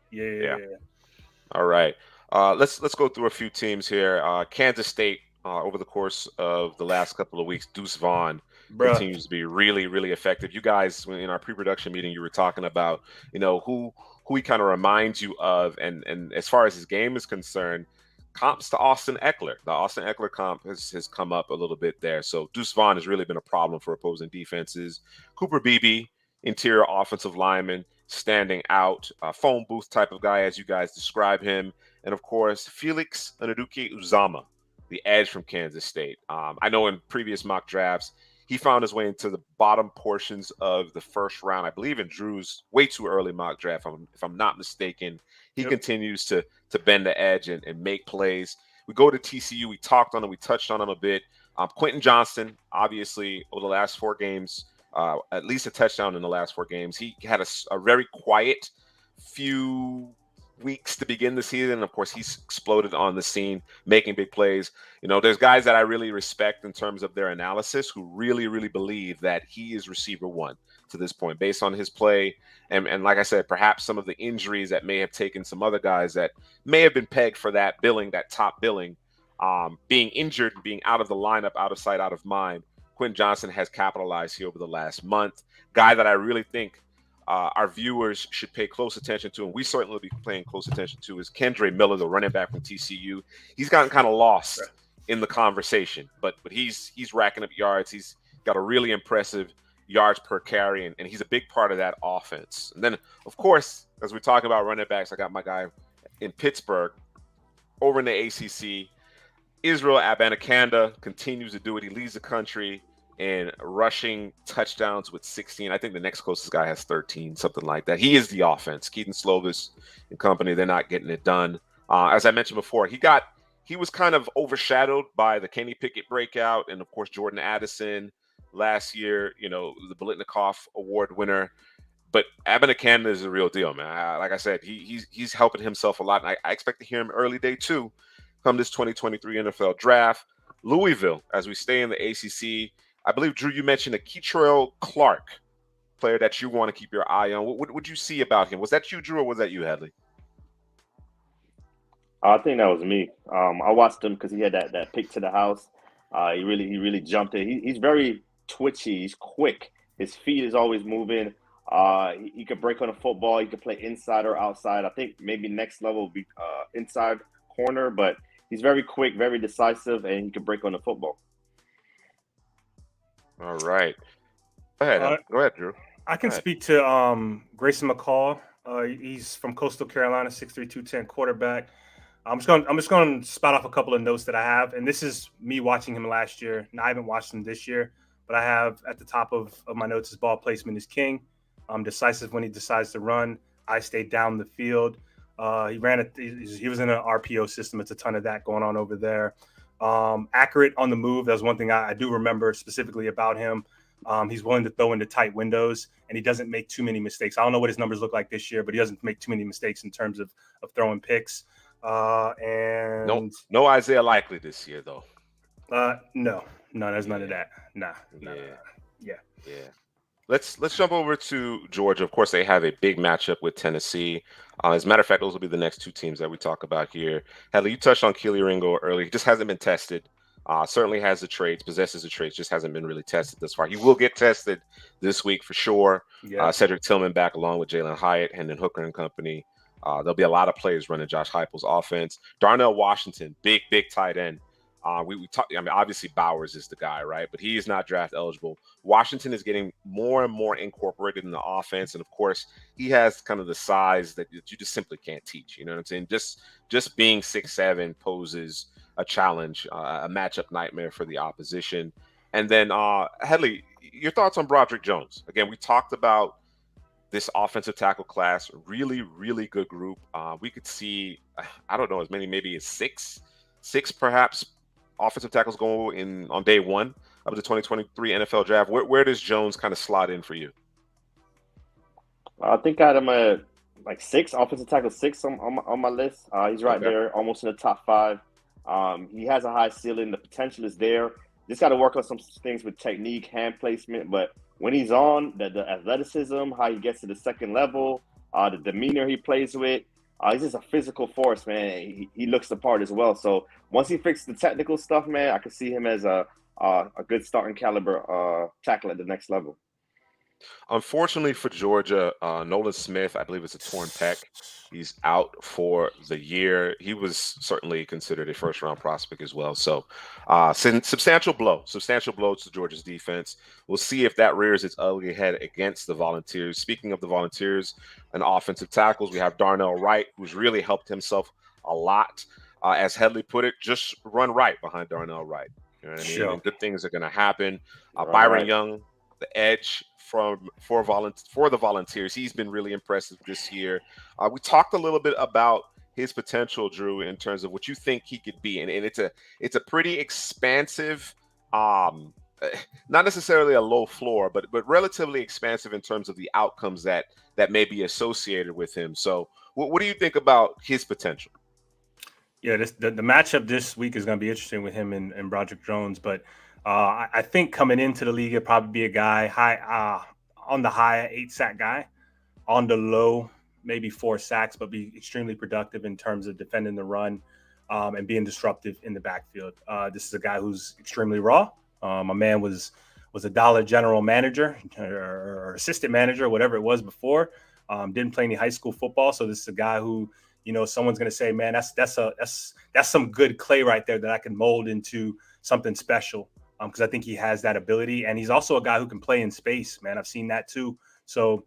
All right. Let's go through a few teams here. Kansas State, over the course of the last couple of weeks, Deuce Vaughn continues to be really, really effective. You guys, in our pre-production meeting, you were talking about, who who he kind of reminds you of, and as far as his game is concerned, comps to Austin Eckler. The Austin Eckler comp has come up a little bit there. So Deuce Vaughn has really been a problem for opposing defenses. Cooper Beebe, interior offensive lineman, standing out, phone booth type of guy as you guys describe him. And of course, Felix Anaduke-Uzama, the edge from Kansas State. I know in previous mock drafts, he found his way into the bottom portions of the first round. I believe in Drew's way too early mock draft, if I'm not mistaken. He continues to bend the edge and make plays. We go to TCU. We talked on him. We touched on him a bit. Quentin Johnston, obviously, over the last 4 games, at least a touchdown in the last 4 games. He had a very quiet few weeks to begin the season. And of course, he's exploded on the scene, making big plays. You know, there's guys that I really respect in terms of their analysis who really, really believe that he is receiver 1 to this point based on his play. And like I said, perhaps some of the injuries that may have taken some other guys that may have been pegged for that billing, that top billing, being injured, being out of the lineup, out of sight, out of mind. Quentin Johnston has capitalized here over the last month. Guy that I really think our viewers should pay close attention to, and we certainly will be paying close attention to, is Kendre Miller, the running back from TCU. He's gotten kind of lost in the conversation, but he's racking up yards. He's got a really impressive yards per carry, and he's a big part of that offense. And then, of course, as we're talking about running backs, I got my guy in Pittsburgh over in the ACC. Israel Abanikanda continues to do it. He leads the country in rushing touchdowns with 16. I think the next closest guy has 13, something like that. He is the offense. Keaton Slovis and company, they're not getting it done. As I mentioned before, he was kind of overshadowed by the Kenny Pickett breakout and, of course, Jordan Addison last year, you know, the Biletnikoff Award winner. But Abanikanda is a real deal, man. Like I said, he's helping himself a lot. And I expect to hear him early day 2 come this 2023 NFL draft. Louisville, as we stay in the ACC, I believe, Drew, you mentioned a Keitrell Clark player that you want to keep your eye on. What would you see about him? Was that you, Drew, or was that you, Headley? I think that was me. I watched him because he had that pick to the house. He really jumped it. He's very twitchy. He's quick. His feet is always moving. He could break on a football. He could play inside or outside. I think maybe next level will be inside corner, but he's very quick, very decisive, and he can break on the football. All right. Go ahead, Drew. I can speak to Grayson McCall. He's from Coastal Carolina, 6'3", 210 quarterback. I'm just going to spout off a couple of notes that I have, and this is me watching him last year. And I haven't watched him this year, but I have at the top of my notes: his ball placement is king. Decisive when he decides to run. I stay down the field. He was in an RPO system. It's a ton of that going on over there. Accurate on the move. That was one thing I do remember specifically about him. He's willing to throw into tight windows, and he doesn't make too many mistakes. I don't know what his numbers look like this year, but he doesn't make too many mistakes in terms of throwing picks. And no Isaiah Likely this year, though. No, there's none of that. Nah. Yeah. Let's jump over to Georgia. Of course, they have a big matchup with Tennessee. As a matter of fact, those will be the next 2 teams that we talk about here. Headley, you touched on Kelee Ringo earlier. He just hasn't been tested. Certainly has the traits, possesses the traits, just hasn't been really tested thus far. He will get tested this week for sure. Yeah. Cedric Tillman back along with Jalen Hyatt, Hendon Hooker and company. There'll be a lot of plays running Josh Heupel's offense. Darnell Washington, big tight end. We talked. I mean, obviously Bowers is the guy, right? But he is not draft eligible. Washington is getting more and more incorporated in the offense, and of course, he has kind of the size that you just simply can't teach. You know what I'm saying? Just being 6'7" poses a challenge, a matchup nightmare for the opposition. And then, Headley, your thoughts on Broderick Jones? Again, we talked about this offensive tackle class, really, really good group. We could see, I don't know, as many maybe as six perhaps offensive tackles going on day 1 of the 2023 NFL draft. Where does Jones kind of slot in for you? I think I had him at like 6, offensive tackle 6 on my list. He's right there, almost in the top 5. He has a high ceiling. The potential is there. Just got to work on some things with technique, hand placement. But when he's on, the athleticism, how he gets to the second level, the demeanor he plays with, he's just a physical force, man. He looks the part as well. So once he fixes the technical stuff, man, I could see him as a good starting caliber tackle at the next level. Unfortunately for Georgia, Nolan Smith, I believe it's a torn pec. He's out for the year. He was certainly considered a first-round prospect as well. So, substantial blow to Georgia's defense. We'll see if that rears its ugly head against the Volunteers. Speaking of the Volunteers and offensive tackles, we have Darnell Wright, who's really helped himself a lot. As Headley put it, just run right behind Darnell Wright. You know what I mean? Sure. And good things are going to happen. Byron Young, the edge for the Volunteers, he's been really impressive this year. We talked a little bit about his potential, Drew, in terms of what you think he could be, and it's a pretty expansive, not necessarily a low floor, but relatively expansive in terms of the outcomes that may be associated with him. So, what do you think about his potential? Yeah, the matchup this week is going to be interesting with him and Broderick Jones, but I think coming into the league, it'll probably be a guy on the high 8-sack guy, on the low maybe 4 sacks, but be extremely productive in terms of defending the run and being disruptive in the backfield. This is a guy who's extremely raw. My man was a Dollar General manager or assistant manager, whatever it was before. Didn't play any high school football, so this is a guy who, someone's going to say, man, that's some good clay right there that I can mold into something special. Because I think he has that ability, and he's also a guy who can play in space, man. I've seen that too. So,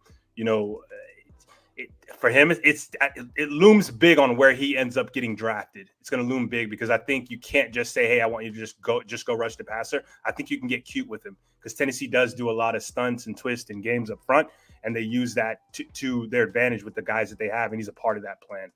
for him, it looms big on where he ends up getting drafted. It's going to loom big because I think you can't just say, hey, I want you to just go rush the passer. I think you can get cute with him because Tennessee does do a lot of stunts and twists and games up front, and they use that to their advantage with the guys that they have, and he's a part of that plan.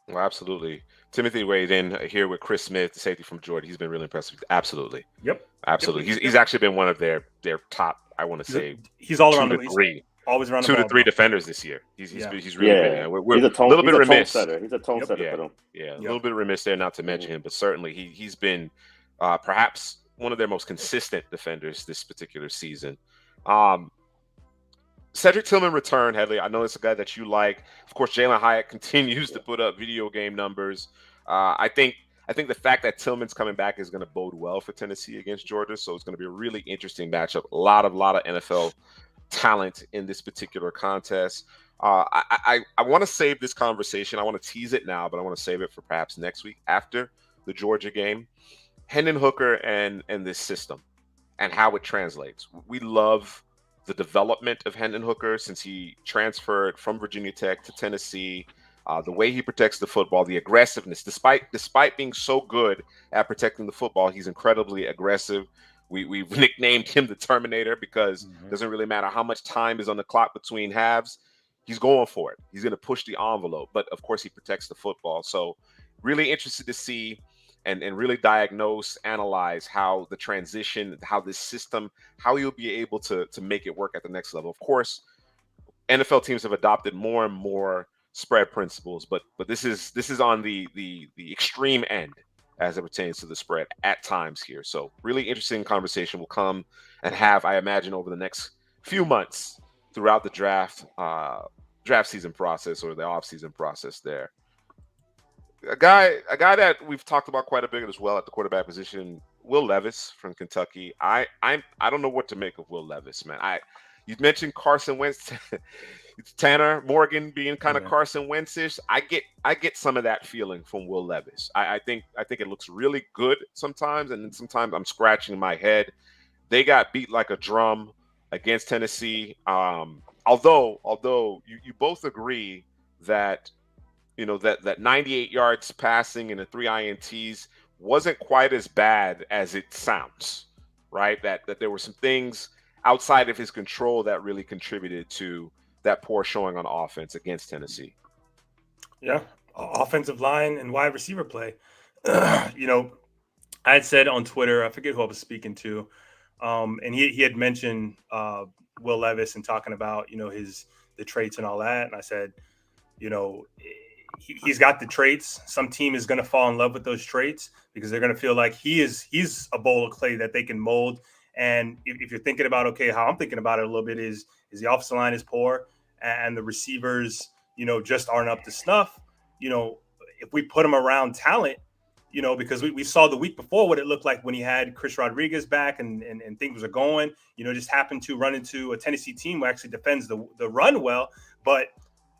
Well, absolutely. Timothy weighed in here with Chris Smith, the safety from Georgia. He's been really impressive. Absolutely. Yep. Absolutely. He's actually been one of their top, I want to say, he's all around 2 to 3. Always around 2 to 3 defenders this year. He's really been. We're a little bit remiss. He's a tone setter for them. Yeah, a little bit remiss there not to mention him, but certainly he's been perhaps one of their most consistent defenders this particular season. Cedric Tillman returned, Headley. I know it's a guy that you like. Of course, Jalen Hyatt continues to put up video game numbers. I think the fact that Tillman's coming back is going to bode well for Tennessee against Georgia. So it's going to be a really interesting matchup. A lot of NFL talent in this particular contest. I want to save this conversation. I want to tease it now, but I want to save it for perhaps next week after the Georgia game. Hendon Hooker and this system and how it translates. We love the development of Hendon Hooker since he transferred from Virginia Tech to Tennessee, the way he protects the football, the aggressiveness. Despite being so good at protecting the football, he's incredibly aggressive. We've nicknamed him the Terminator because it doesn't really matter how much time is on the clock between halves. He's going for it. He's going to push the envelope. But, of course, he protects the football. So really interested to see and really diagnose, analyze how the transition, how this system, how you'll be able to make it work at the next level. Of course, NFL teams have adopted more and more spread principles, but this is on the extreme end as it pertains to the spread at times here. So really interesting conversation will come and have, I imagine, over the next few months throughout the draft season process or the offseason process there. A guy that we've talked about quite a bit as well at the quarterback position, Will Levis from Kentucky. I don't know what to make of Will Levis, man. You mentioned Carson Wentz, Tanner Morgan being kind of Carson Wentz-ish. I get some of that feeling from Will Levis. I think it looks really good sometimes, and then sometimes I'm scratching my head. They got beat like a drum against Tennessee. Although you both agree that that 98 yards passing and the 3 INTs wasn't quite as bad as it sounds, right? That there were some things outside of his control that really contributed to that poor showing on offense against Tennessee. Yeah, offensive line and wide receiver play. I had said on Twitter, I forget who I was speaking to, and he had mentioned Will Levis and talking about the traits and all that, and I said, he's got the traits. Some team is going to fall in love with those traits because they're going to feel like he's a bowl of clay that they can mold. And if you're thinking about, okay, how I'm thinking about it a little bit is the offensive line is poor and the receivers, just aren't up to snuff. If we put them around talent, because we saw the week before what it looked like when he had Chris Rodriguez back and things were going, just happened to run into a Tennessee team who actually defends the run well, but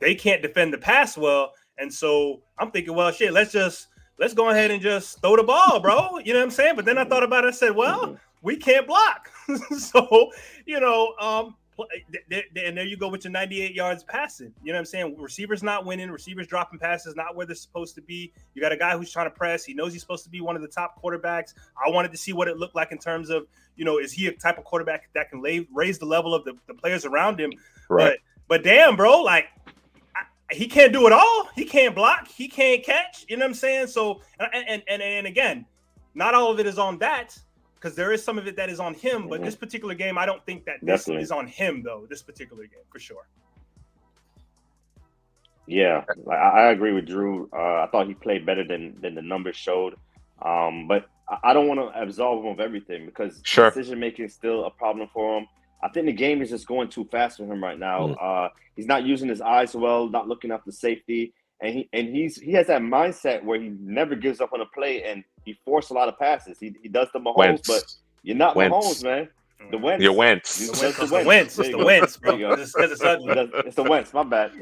they can't defend the pass well. And so I'm thinking, well, shit, let's go ahead and just throw the ball, bro. You know what I'm saying? But then I thought about it. I said, well, we can't block. So, and there you go with your 98 yards passing. You know what I'm saying? Receivers not winning, receivers dropping passes, not where they're supposed to be. You got a guy who's trying to press. He knows he's supposed to be one of the top quarterbacks. I wanted to see what it looked like in terms of, is he a type of quarterback that can raise the level of the players around him? Right. But damn, bro, like, he can't do it all. He can't block. He can't catch. You know what I'm saying? So, and again, not all of it is on that, because there is some of it that is on him. But this particular game, I don't think that this is on him, though. This particular game, for sure. Yeah, I agree with Drew. I thought he played better than the numbers showed. But I don't want to absolve him of everything, because decision making is still a problem for him. I think the game is just going too fast for him right now. He's not using his eyes well, not looking up the safety, and he has that mindset where he never gives up on a play, and he forced a lot of passes. He does the Mahomes, but you're not Mahomes, man. The Wentz. You're Wentz. It's the Wentz. It's the Wentz, bro. It's the Wentz. My bad.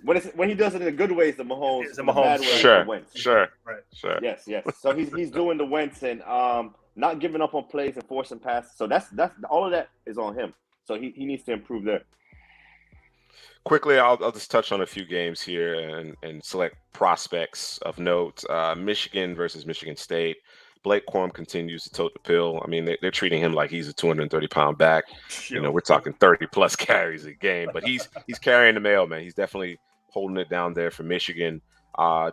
When he does it in a good way, it's the Mahomes. It's the Mahomes. Sure. The Wentz. Sure. Right. Sure. Yes. So he's doing the Wentz and not giving up on plays and forcing passes. So that's all of that is on him. So he needs to improve there. Quickly, I'll just touch on a few games here and select prospects of note. Michigan versus Michigan State. Blake Corum continues to tote the pill. I mean, they're treating him like he's a 230-pound back. We're talking 30-plus carries a game, but he's carrying the mail, man. He's definitely holding it down there for Michigan.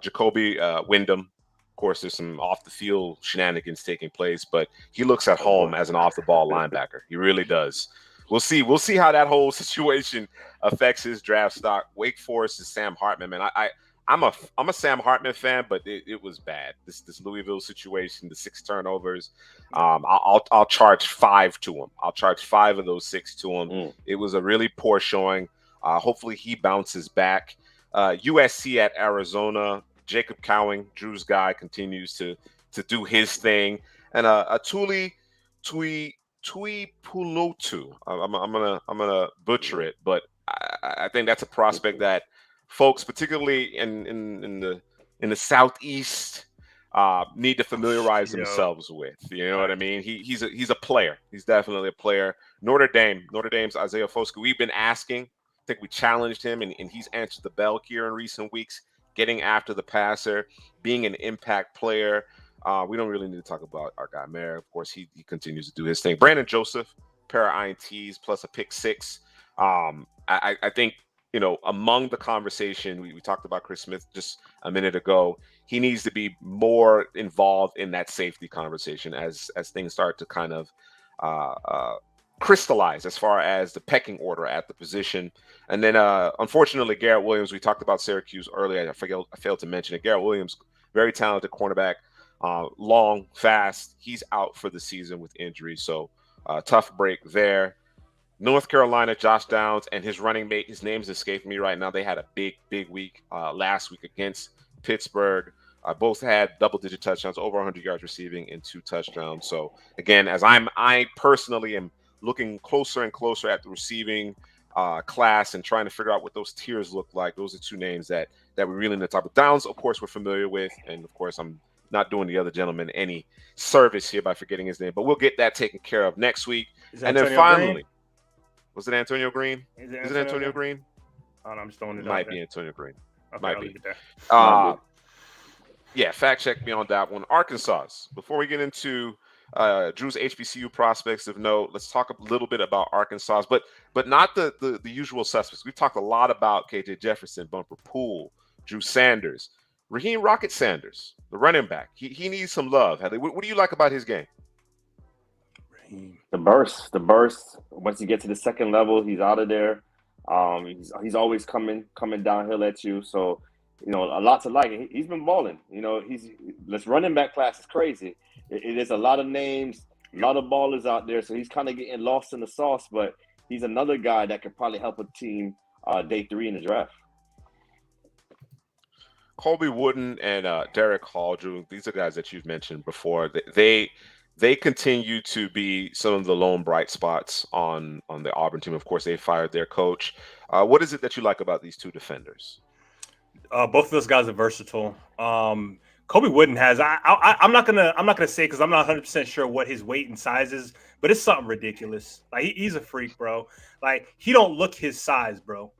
Jacoby Wyndham, of course, there's some off-the-field shenanigans taking place, but he looks at home as an off-the-ball linebacker. He really does. We'll see how that whole situation affects his draft stock. Wake Forest is Sam Hartman, man. I'm a Sam Hartman fan, but it was bad. This Louisville situation, the 6 turnovers. I'll charge 5 to him. I'll charge 5 of those 6 to him. It was a really poor showing. Hopefully he bounces back. USC at Arizona. Jacob Cowing, Drew's guy, continues to do his thing, and a Tuipulotu. I'm gonna butcher it, but I think that's a prospect that folks, particularly in the Southeast, need to familiarize themselves with. You know what I mean? He's a player. He's definitely a player. Notre Dame's Isaiah Foskey. We've been asking. I think we challenged him, and he's answered the bell here in recent weeks, getting after the passer, being an impact player. We don't really need to talk about our guy Mayer. Of course, he continues to do his thing. Brandon Joseph, pair of INTs plus a pick 6. I think, among the conversation, we talked about Chris Smith just a minute ago. He needs to be more involved in that safety conversation as things start to kind of crystallize as far as the pecking order at the position. And then, unfortunately, Garrett Williams, we talked about Syracuse earlier. I failed to mention it. Garrett Williams, very talented cornerback. Long, fast. He's out for the season with injury, so tough break there. North Carolina, Josh Downs and his running mate, his name's escaping me right now. They had a big week last week against Pittsburgh. Both had double-digit touchdowns, over 100 yards receiving and 2 touchdowns. So again, as I personally am looking closer and closer at the receiving class and trying to figure out what those tiers look like, those are 2 names that we really need to talk about. Downs, of course, we're familiar with, and of course, I'm not doing the other gentleman any service here by forgetting his name, but we'll get that taken care of next week. And then finally, Green? Was it Antonio Green? Is it Antonio Green? Oh, no, I'm just throwing it. Might be Antonio Green. Okay, Might be. Yeah, fact check me on that one. Arkansas. Before we get into Drew's HBCU prospects of note, let's talk a little bit about Arkansas, but not the usual suspects. We've talked a lot about KJ Jefferson, Bumper Poole, Drew Sanders. Raheem Rocket Sanders, the running back, he needs some love. What do you like about his game? The burst. Once you get to the second level, he's out of there. He's always coming downhill at you. So, a lot to like. He's been balling. This running back class is crazy. It is a lot of names, a lot of ballers out there. So he's kind of getting lost in the sauce, but he's another guy that could probably help a team day 3 in the draft. Colby Wooden and Derek Hall, Drew, these are guys that you've mentioned before. They continue to be some of the lone bright spots on the Auburn team. Of course, they fired their coach. What is it that you like about these two defenders? Both of those guys are versatile. Colby Wooden has. I'm not gonna say because I'm not 100% sure what his weight and size is, but it's something ridiculous. Like he's a freak, bro. Like he don't look his size, bro.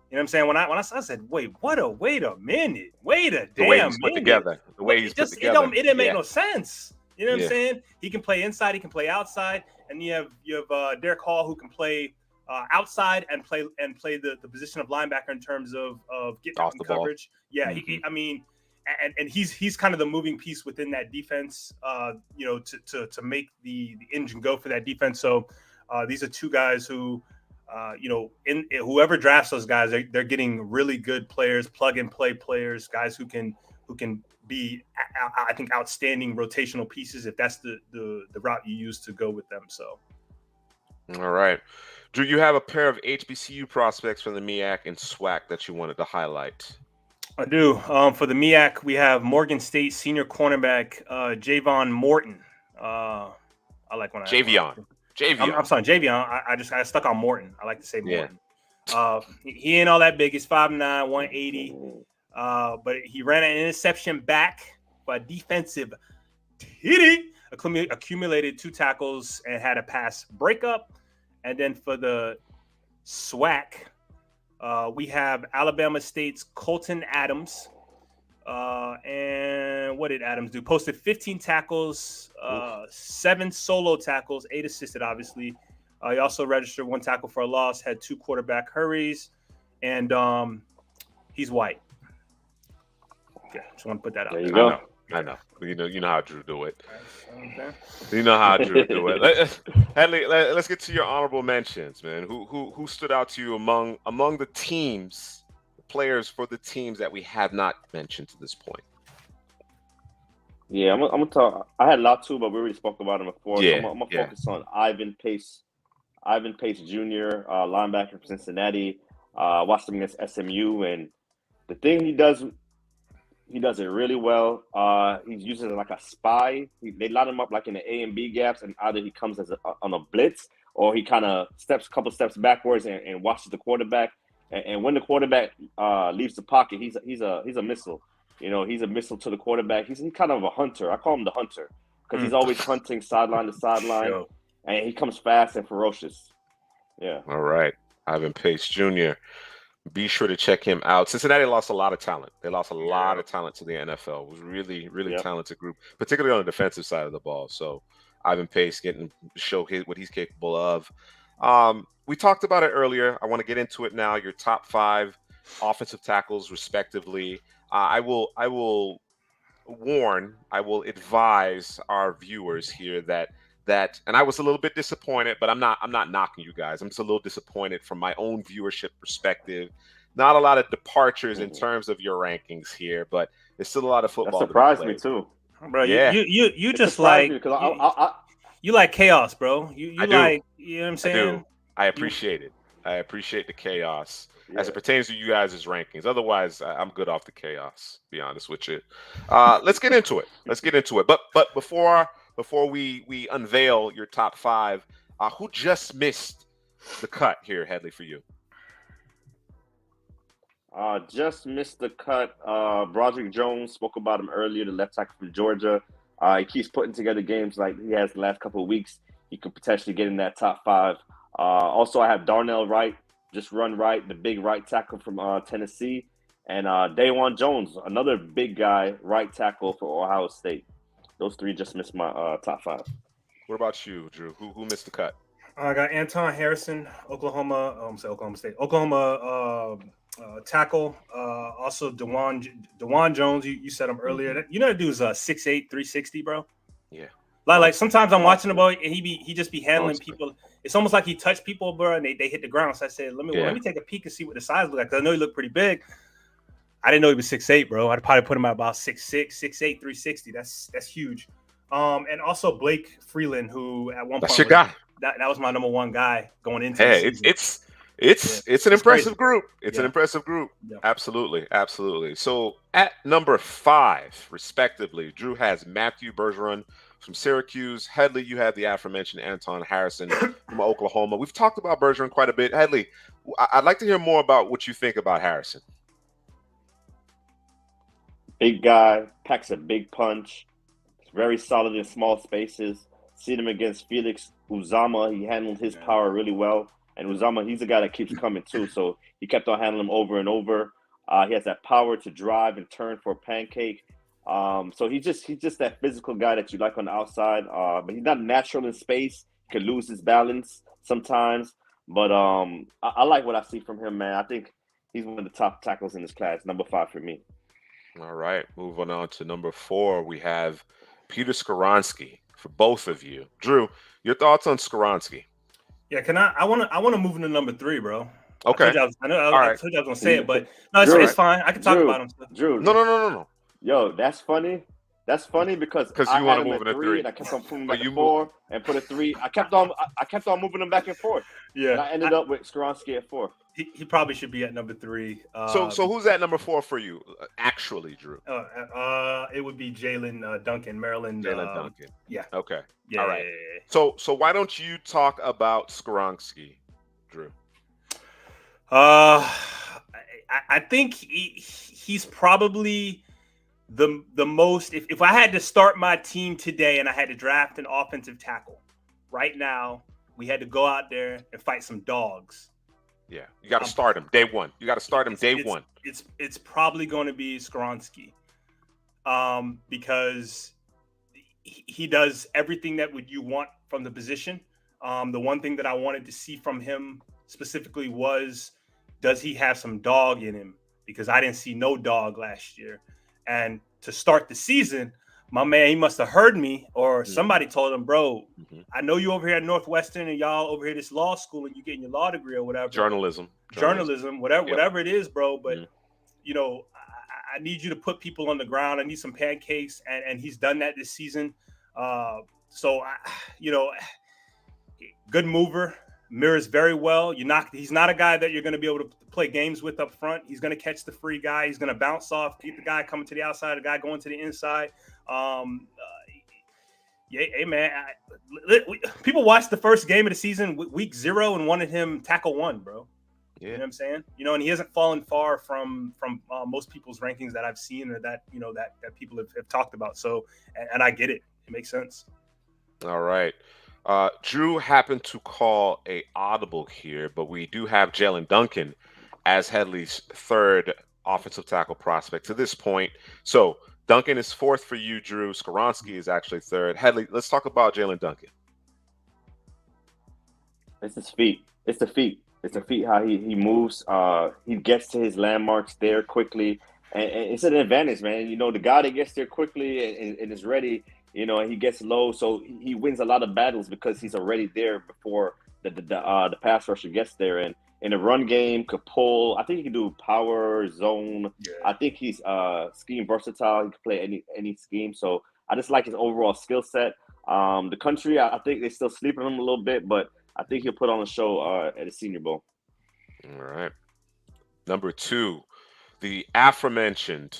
You know what I'm saying? When I said, wait a minute, wait a damn the way he's minute. Put together, the way he's put together, it didn't make no sense. You know what I'm saying? He can play inside, he can play outside, and you have Derek Hall who can play outside and play the position of linebacker in terms of getting off the coverage. Ball. Yeah, and he's kind of the moving piece within that defense. To make the engine go for that defense. So these are two guys who. In whoever drafts those guys, they're getting really good players, plug and play players, guys who can be, I think, outstanding rotational pieces if that's the route you use to go with them. So, all right, Drew, you have a pair of HBCU prospects from the MEAC and SWAC that you wanted to highlight. I do. For the MEAC, we have Morgan State senior cornerback Javon Morton. I like when Javion. I'm sorry, Javion. I got stuck on Morton. I like to say Morton. He ain't all that big. He's 5'9", 180. But he ran an interception back by defensive titty. Accumulated 2 tackles and had a pass breakup. And then for the SWAC, we have Alabama State's Colton Adams. And what did Adams do? Posted 15 tackles, 7 solo tackles, 8 assisted, obviously. He also registered 1 tackle for a loss, had 2 quarterback hurries, and he's white. Okay, just want to put that out there. You go. I know. You know how Drew do it. You know how Drew do it. Headley, let's get to your honorable mentions, man. Who stood out to you among the teams? Players for the teams that we have not mentioned to this point. Yeah, I'm gonna talk. I had a lot too, but we already spoke about him before. Yeah, so I'm gonna focus on Ivan Pace Jr., linebacker from Cincinnati. Watched him against SMU, and the thing he does it really well. He's using like a spy. They line him up like in the A and B gaps, and either he comes on a blitz or he kind of steps a couple steps backwards and watches the quarterback. And when the quarterback leaves the pocket, he's a missile. He's a missile to the quarterback. He's kind of a hunter. I call him the hunter because he's always hunting sideline to sideline, and he comes fast and ferocious. Yeah. All right, Ivan Pace Jr. Be sure to check him out. Cincinnati lost a lot of talent. They lost a lot of talent to the NFL. It was really, really talented group, particularly on the defensive side of the ball. So Ivan Pace getting to show what he's capable of. We talked about it earlier. I want to get into it now. Your top 5 offensive tackles, respectively. I will advise our viewers here that, and I was a little bit disappointed, but I'm not knocking you guys. I'm just a little disappointed from my own viewership perspective. Not a lot of departures in terms of your rankings here, but there's still a lot of football. That surprised me too, bro. Yeah, you just like you like chaos, bro. You like, you know what I'm saying? I appreciate it. I appreciate the chaos as it pertains to you guys' rankings. Otherwise, I'm good off the chaos, to be honest with you. Let's get into it. But before we unveil your top 5, who just missed the cut here, Headley, for you? Just missed the cut. Broderick Jones, spoke about him earlier, the left tackle from Georgia. He keeps putting together games like he has the last couple of weeks. He could potentially get in that top 5. Also, I have Darnell Wright, just run right, the big right tackle from Tennessee. And Dawan Jones, another big guy, right tackle for Ohio State. Those 3 just missed my top 5. What about you, Drew? Who missed the cut? I got Anton Harrison, Oklahoma State, Oklahoma tackle. Also, Dawan Jones, you said him earlier. You know that dude's 6'8", 360, bro. Yeah. Like sometimes I'm watching the boy and he just be handling people. It's almost like he touched people, bro, and they hit the ground. So I said, let me take a peek and see what the size looks like. Cause I know he looked pretty big. I didn't know he was 6'8", bro. I'd probably put him at about 6'6", 6'8", 360. That's huge. And also Blake Freeland, who at one point that's your guy. That was my number 1 guy going into the season. It's an impressive group. It's an Yeah. impressive group. Yeah. Absolutely. So at number 5, respectively, Drew has Matthew Bergeron from Syracuse. Headley, you have the aforementioned Anton Harrison from Oklahoma. We've talked about Bergeron quite a bit. Headley, I'd like to hear more about what you think about Harrison. Big guy, packs a big punch. Very solid in small spaces. Seen him against Felix Uzama. He handled his power really well. And Uzama, he's a guy that keeps coming too. So he kept on handling him over and over. He has that power to drive and turn for a pancake. So he's just that physical guy that you like on the outside. But he's not natural in space. He could lose his balance sometimes. But I like what I see from him, man. I think he's one of the top tackles in this class. Number 5 for me. All right. Moving on to number 4, we have Peter Skoronski for both of you. Drew, your thoughts on Skoronski? Yeah, I want to move into number 3, bro. Okay. I told you I was going to say it, but no, it's fine. I can talk about him. Drew. No. Yo, that's funny. That's funny because you want to move into 3, and I kept on putting him back and 4 and put a 3. I kept on moving him back and forth. Yeah, and I ended up with Skoronski at 4. He probably should be at number 3. So who's at number 4 for you? Actually, Drew. It would be Jalen Duncan, Maryland. Jalen Duncan. Yeah. Okay. Yeah. All right. So why don't you talk about Skoronski, Drew? I think he's probably the most. If I had to start my team today and I had to draft an offensive tackle right now, we had to go out there and fight some dogs. Yeah, you got to start him day one. You got to start him day one. It's probably going to be Skoronski, because he does everything that you want from the position. The one thing that I wanted to see from him specifically was, does he have some dog in him? Because I didn't see no dog last year. And to start the season, my man, he must have heard me, or somebody told him, bro, I know you over here at Northwestern and y'all over here at this law school and you getting your law degree or whatever. Journalism, whatever it is, bro. But, I need you to put people on the ground. I need some pancakes. And he's done that this season. Good mover. Mirrors very well. He's not a guy that you're going to be able to play games with up front. He's going to catch the free guy. He's going to bounce off, keep the guy coming to the outside, the guy going to the inside. Hey man, people watched the first game of the season, week 0, and wanted him tackle 1, bro. Yeah. You know what I'm saying? And he hasn't fallen far from most people's rankings that I've seen, or that that people have talked about. So, and I get it. It makes sense. All right. Drew happened to call a audible here, but we do have Jalen Duncan as Headley's 3rd offensive tackle prospect to this point. So Duncan is 4th for you, Drew. Skoronski is actually 3rd. Headley, let's talk about Jalen Duncan. It's his feet. It's the feet. It's the feet, how he moves. He gets to his landmarks there quickly. And it's an advantage, man. The guy that gets there quickly and is ready, and he gets low, so he wins a lot of battles because he's already there before the pass rusher gets there. And in a run game, could pull. I think he can do power, zone. Yeah. I think he's scheme versatile. He can play any scheme. So I just like his overall skill set. The country, I think they still sleep on him a little bit, but I think he'll put on a show at the Senior Bowl. All right. Number 2, the aforementioned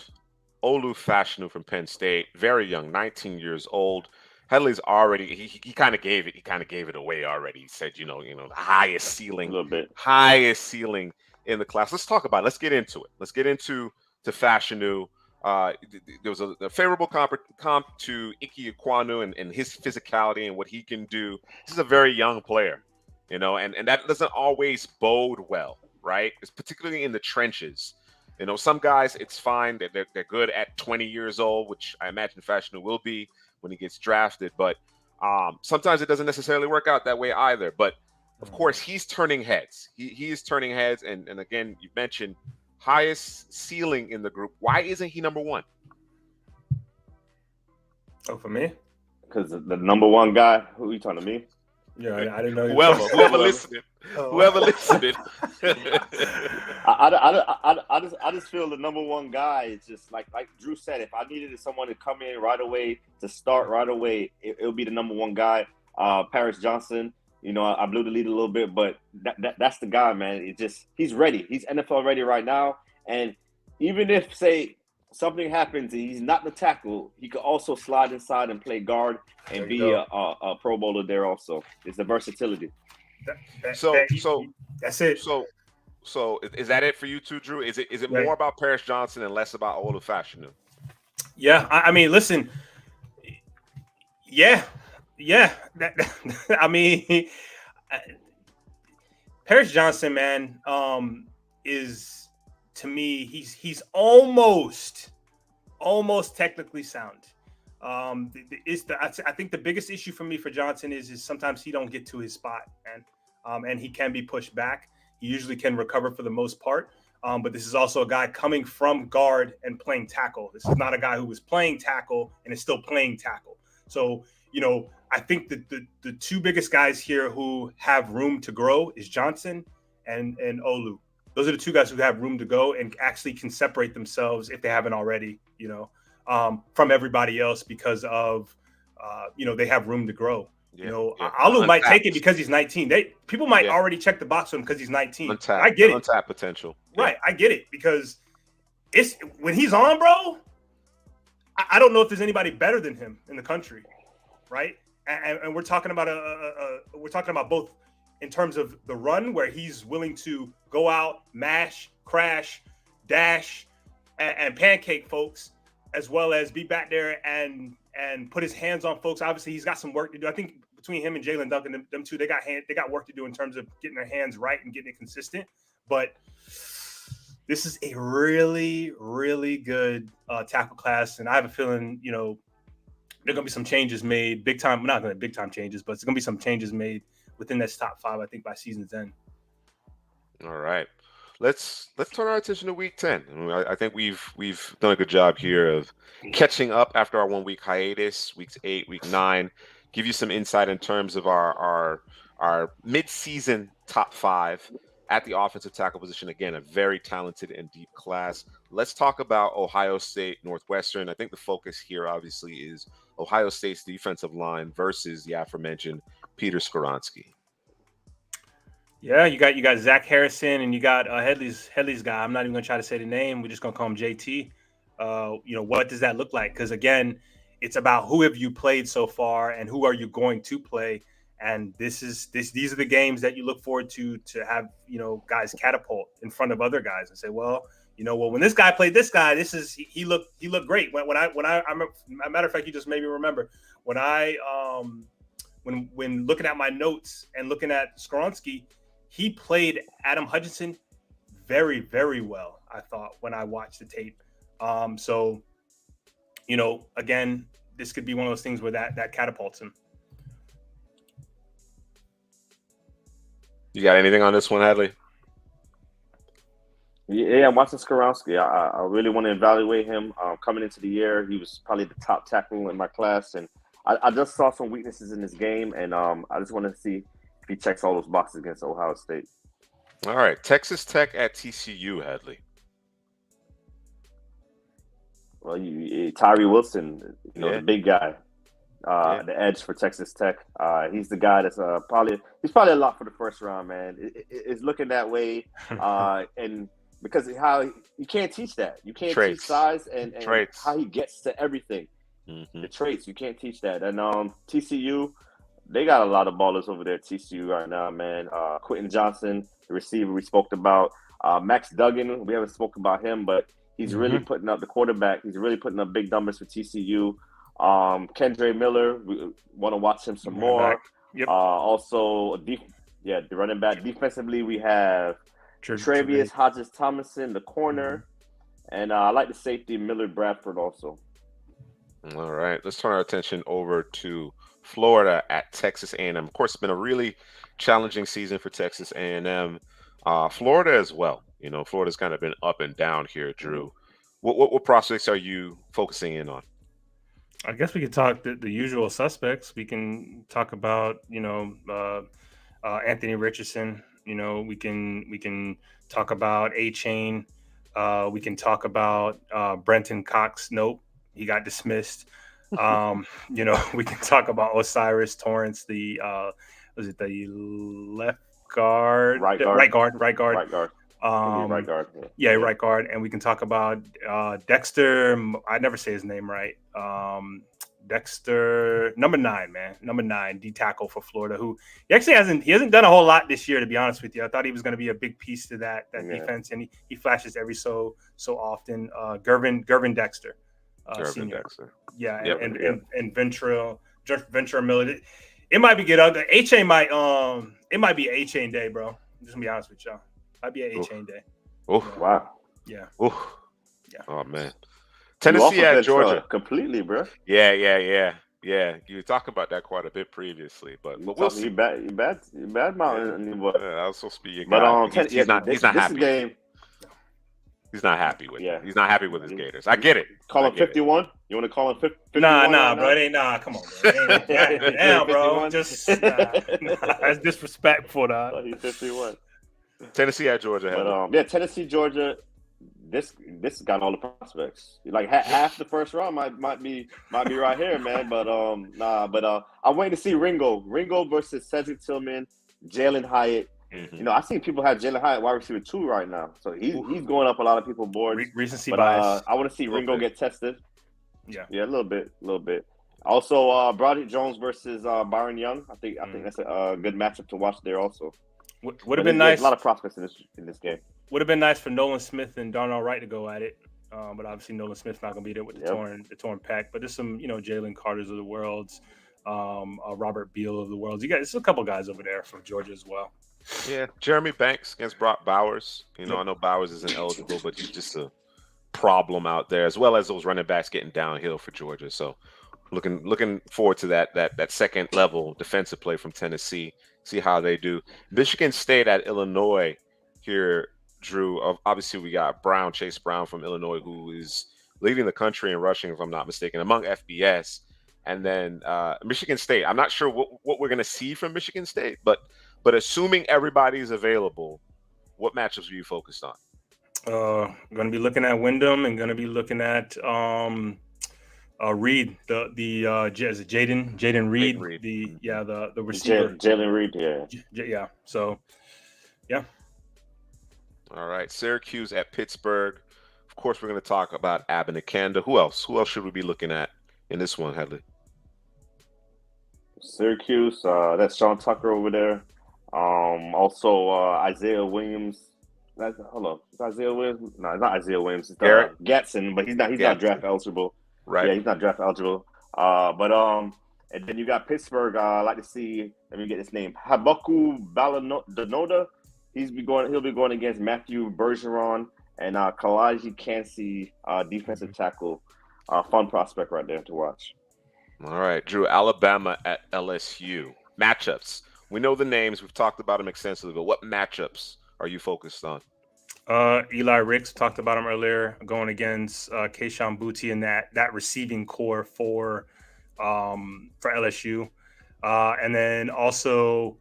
Olu Fashanu from Penn State, very young, 19 years old. Headley's already he kind of gave it away already. He said, the highest ceiling, highest ceiling in the class. Let's talk about it. Let's get into it. Let's get into Fashanu. There was a favorable comp to Ike Ekwonu and his physicality and what he can do. This is a very young player, and that doesn't always bode well, right? It's particularly in the trenches. Some guys, it's fine that they're good at 20 years old, which I imagine Fashanu will be when he gets drafted. But sometimes it doesn't necessarily work out that way either. But, of course, he's turning heads. He is turning heads. And again, you mentioned highest ceiling in the group. Why isn't he number 1? Oh, for me? Because the number 1 guy, who are you talking to me? Yeah, I didn't know. Whoever listened. Whoever listened. I just feel the number 1 guy is just like Drew said. If I needed someone to come in right away, to start right away, it'll be the number 1 guy. Paris Johnson. I blew the lead a little bit, but that's the guy, man. He's ready. He's NFL ready right now. And even if, say, something happens and he's not the tackle, he could also slide inside and play guard and be a Pro Bowler there also. It's the versatility. That's it. So is that it for you too, Drew? Is it more about Paris Johnson and less about Olu-Fashanu? Yeah, I mean, listen. Yeah. I mean, Paris Johnson, man, is, to me, he's almost technically sound. I think the biggest issue for me for Johnson is sometimes he don't get to his spot, and he can be pushed back. He usually can recover for the most part. But this is also a guy coming from guard and playing tackle. This is not a guy who was playing tackle and is still playing tackle. So, I think that the two biggest guys here who have room to grow is Johnson and Olu. Those are the two guys who have room to go and actually can separate themselves, if they haven't already, from everybody else because of, they have room to grow. Olu might take it because he's 19. People might already check the box on him because he's 19. I get it. Untapped potential. Right, I get it, because it's when he's on, bro. I don't know if there's anybody better than him in the country, right? And we're talking about both in terms of the run, where he's willing to go out, mash, crash, dash, and pancake folks, as well as be back there and put his hands on folks. Obviously, he's got some work to do. I think between him and Jalen Duncan, them two, they got work to do in terms of getting their hands right and getting it consistent. But this is a really, really good tackle class, and I have a feeling, there are going to be some changes made, big time. Not going to be big time changes, but it's going to be some changes made within this top 5, I think, by season's end. All right, let's turn our attention to Week 10. I think we've done a good job here of catching up after our 1 week hiatus. Weeks 8, Week 9, give you some insight in terms of our mid-season top 5 at the offensive tackle position. Again, a very talented and deep class. Let's talk about Ohio State Northwestern. I think the focus here obviously is Ohio State's defensive line versus the aforementioned Peter Skoronski. Yeah, you got Zach Harrison and you got Headley's guy. I'm not even gonna try to say the name. We're just gonna call him JT. What does that look like? Because again, it's about who have you played so far and who are you going to play. And these are the games that you look forward to have, guys catapult in front of other guys and say, when this guy played this guy, he looked great. When a matter of fact, you just made me remember when looking at my notes and looking at Skoronski, he played Adam Hutchinson very, very well, I thought, when I watched the tape. Again, this could be one of those things where that catapults him. You got anything on this one, Headley? Yeah, I'm watching Skoronski. I really want to evaluate him. Coming into the year, he was probably the top tackle in my class, and I just saw some weaknesses in his game, and I just want to see if he checks all those boxes against Ohio State. All right, Texas Tech at TCU, Headley. Well, Tyree Wilson, the big guy. The edge for Texas Tech. He's the guy that's probably a lot for the first round, man. It's looking that way, and because how you can't teach that. You can't teach size and how he gets to everything. Mm-hmm. The traits, you can't teach that. And TCU, they got a lot of ballers over there at TCU right now, man. Quentin Johnson, the receiver we spoke about. Max Duggan, we haven't spoken about him, but he's really putting up the quarterback. He's really putting up big numbers for TCU. Kendre Miller, we want to watch him some more. Yep. Also, the running back. Defensively, we have Travius Hodges-Thomason, the corner, and I like the safety Millard Bradford also. All right, let's turn our attention over to Florida at Texas A&M. Of course, it's been a really challenging season for Texas A&M. Florida as well. Florida's kind of been up and down here, Drew. What prospects are you focusing in on? I guess we could talk the usual suspects. We can talk about, Anthony Richardson. We can talk about A-Chain. We can talk about Brenton Cox. Nope, he got dismissed. We can talk about Osiris Torrance, the was it the left guard? Right guard. Right guard. Right guard. Right guard. Yeah, right guard. And we can talk about Dexter. I never say his name right. Dexter, number 9, man. Number 9, D tackle for Florida, who he actually hasn't done a whole lot this year, to be honest with you. I thought he was going to be a big piece to that defense, and he flashes every so often. Gervin Dexter, senior. Dexter. Yeah, and Ventura Miller. It might be get ugly. A-Chain might it might be A-Chain day, bro. I'm just gonna be honest with y'all. Might be an A-Chain day. Oh wow. Yeah. Oh. Yeah. Oh man. Tennessee at Georgia. Completely, bro. Yeah. You were talking about that quite a bit previously, but we'll see. You bad mountain. I was supposed to be your guy. But he's not happy. Game, he's not happy with it. He's not happy with his Gators. I get it. Call him 51. You want to call him 51? Nah, bro. It ain't come on, bro. Damn, bro. Just that's disrespectful, dog. He's 51. Tennessee at Georgia. But Tennessee, Georgia. This got all the prospects. Like half the first round might be right here, man. But I'm waiting to see Ringo versus Cedric Tillman, Jalen Hyatt. Mm-hmm. I've seen people have Jalen Hyatt wide receiver 2 right now, so he's going up a lot of people's boards. Recency bias. I want to see Ringo get tested. Yeah, a little bit. Also, Broderick Jones versus Byron Young. I think that's a good matchup to watch there. Also, would have been nice. A lot of prospects in this game. Would have been nice for Nolan Smith and Darnell Wright to go at it, but obviously Nolan Smith's not going to be there with the torn pec. But there's some Jalen Carters of the worlds, Robert Beal of the worlds. There's a couple guys over there from Georgia as well. Yeah, Jeremy Banks against Brock Bowers. I know Bowers isn't eligible, but he's just a problem out there, as well as those running backs getting downhill for Georgia. So looking forward to that second level defensive play from Tennessee. See how they do. Michigan State at Illinois here. Drew, obviously we got Chase Brown from Illinois, who is leading the country in rushing, if I'm not mistaken, among FBS. And then Michigan State. I'm not sure what we're going to see from Michigan State, but assuming everybody's available, what matchups are you focused on? Going to be looking at Wyndham and going to be looking at Reed, Jaden Reed, the receiver. Jalen Reed, yeah. So, yeah. All right, Syracuse at Pittsburgh. Of course, we're going to talk about Abanikanda. Who else? Who else should we be looking at in this one, Headley? Syracuse. That's Sean Tucker over there. Also, Isaiah Williams. Hold on, is Isaiah Williams? No, it's not Isaiah Williams. It's Gatson, but he's not draft eligible. Right. Yeah, he's not draft eligible. And then you got Pittsburgh. I like to see. Let me get his name. Habaku Balanoda. He'll be going against Matthew Bergeron and Kalaji Kansey, defensive tackle. Fun prospect right there to watch. All right, Drew. Alabama at LSU. Matchups. We know the names. We've talked about them extensively, but what matchups are you focused on? Eli Ricks, talked about him earlier, going against Keishawn Boutte and that receiving core for LSU. And then also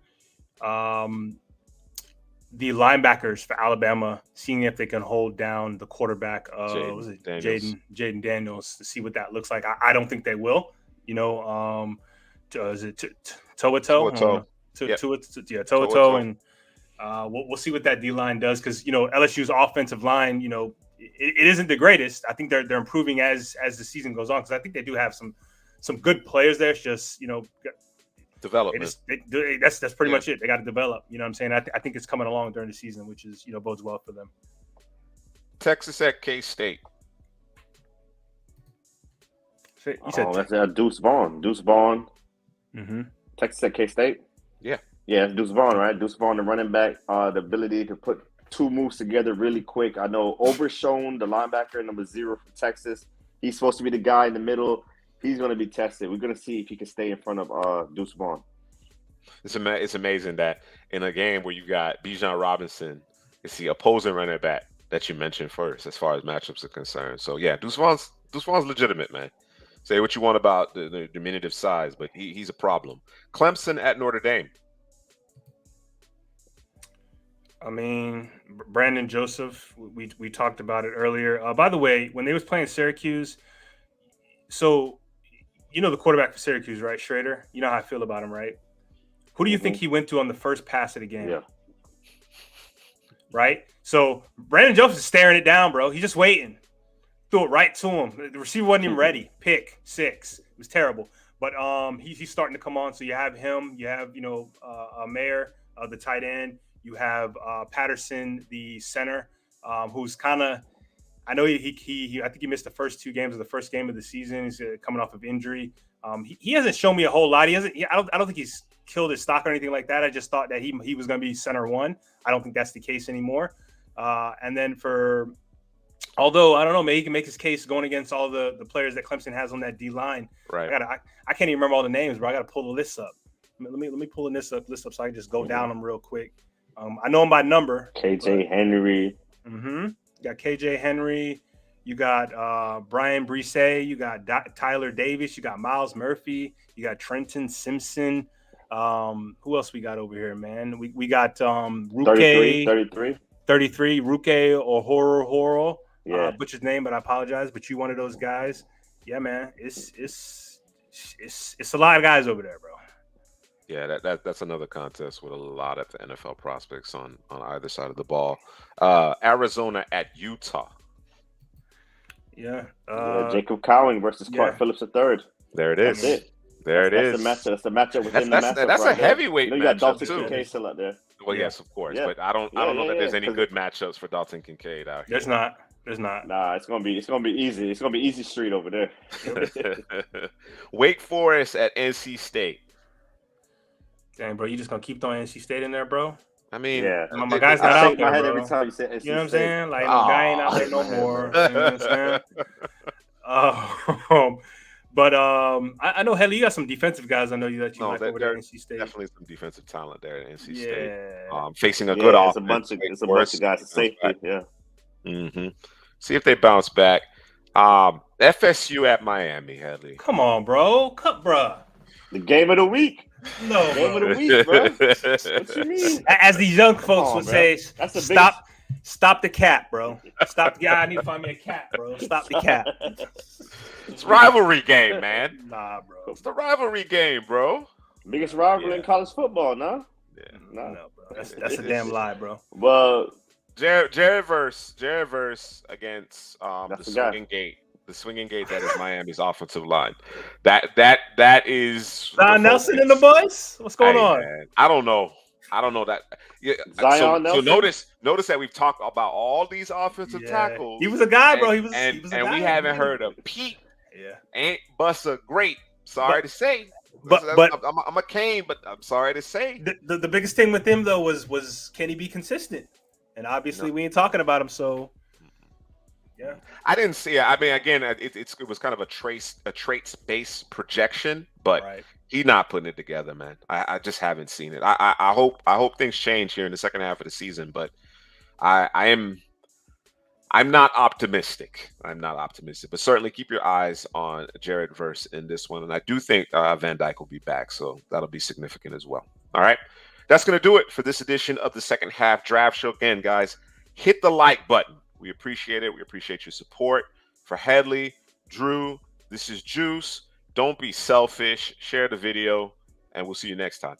the linebackers for Alabama, seeing if they can hold down the quarterback of Jaden Daniels to see what that looks like. I don't think they will. Is it Toe? Toe, and we'll see what that D line does, because LSU's offensive line, it isn't the greatest. I think they're improving as the season goes on, because I think they do have some good players there. It's just development. That's pretty much it. They got to develop. You know what I'm saying? I think it's coming along during the season, which is bodes well for them. Texas at K-State. That's Deuce Vaughn. Mm-hmm. Texas at K-State. Yeah, it's Deuce Vaughn, right? Deuce Vaughn, the running back, the ability to put two moves together really quick. I know Overshone, the linebacker, number 0 for Texas. He's supposed to be the guy in the middle. He's going to be tested. We're going to see if he can stay in front of Deuce Vaughn. It's amazing that in a game where you got Bijan Robinson, it's the opposing running back that you mentioned first as far as matchups are concerned. So, yeah, Deuce Vaughn's legitimate, man. Say what you want about the diminutive size, but he's a problem. Clemson at Notre Dame. I mean, Brandon Joseph, we talked about it earlier. By the way, when they was playing Syracuse, so the quarterback for Syracuse, right, Schrader? You know how I feel about him, right? Who do you think he went to on the first pass of the game? Yeah. Right? So Brandon Jones is staring it down, bro. He's just waiting. Threw it right to him. The receiver wasn't even ready. Pick 6. It was terrible. But he's starting to come on. So you have him. You have, Mayer, the tight end. You have Patterson, the center, who's kind of – I know I think he missed the first 2 games of the first game of the season. He's coming off of injury. He hasn't shown me a whole lot. I don't think he's killed his stock or anything like that. I just thought that he was going to be center 1. I don't think that's the case anymore. And then although I don't know, maybe he can make his case going against all the players that Clemson has on that D line. Right. I can't even remember all the names, bro. I got to pull the list up. Let me pull the list up so I can just go down them real quick. I know them by number. KJ Henry. Mm-hmm. You got KJ Henry. You got Brian Brise. You got Tyler Davis. You got Miles Murphy. You got Trenton Simpson. Who else we got over here, man? We got Ruke. 33. Ruke Ohoro. Yeah. Butcher's name, but I apologize. But you one of those guys. Yeah, man. It's a lot of guys over there, bro. Yeah, that's another contest with a lot of the NFL prospects on either side of the ball. Arizona at Utah. Yeah. Jacob Cowing versus Clark Phillips III. There it is. That's it. That's the matchup within the matchup. That's a heavyweight matchup. You got Dalton Kincaid still out there. Well, yes, of course. Yeah. But I don't know that there's any good matchups for Dalton Kincaid out here. There's not. Nah, it's gonna be easy. It's gonna be easy street over there. Wake Forest at NC State. Dang, bro, you just gonna keep throwing NC State in there, bro? I mean, my guy's not out there, my head bro. every time you say NC you know what I'm State. saying? Like, my guy ain't out there no more. You know what I'm saying? But I know, Headley, you got some defensive guys. I know you like over there at NC State. Definitely some defensive talent there at NC State. Facing a good offense. It's a bunch of guys at safety. Yeah. Mm-hmm. See if they bounce back. FSU at Miami, Headley. Come on, bro. Bruh. The game of the week. No, game of the week, bro. What you mean? As these young folks would say, stop the cap, bro. Stop. Yeah, I need to find me a cap, bro. Stop the cap. It's rivalry game, man. Nah, bro. It's the rivalry game, bro. Biggest rivalry in college football, no? Yeah. No, bro. That's a damn lie, bro. Well, Jared Verse against the swinging gate. The swinging gate that is Miami's offensive line. That is Zion Nelson and the boys? What's going on? Man, I don't know that. Yeah, Zion Nelson. So notice that we've talked about all these offensive tackles. He was a guy, bro. He was and a guy. We haven't heard of Pete. Yeah. Ain't Bussa great. Sorry to say. But I'm a Kane, but I'm sorry to say. The biggest thing with him though was can he be consistent? And obviously we ain't talking about him, so yeah. I didn't see it. I mean, again, it was kind of a traits-based projection, but he's not putting it together, man. I just haven't seen it. I hope things change here in the second half of the season, but I'm not optimistic. But certainly keep your eyes on Jared Verse in this one, and I do think Van Dyke will be back, so that'll be significant as well. All right, that's going to do it for this edition of the Second Half Draft Show. Again, guys, hit the like button. We appreciate it. We appreciate your support. For Headley, Drew, this is Juice. Don't be selfish. Share the video, and we'll see you next time.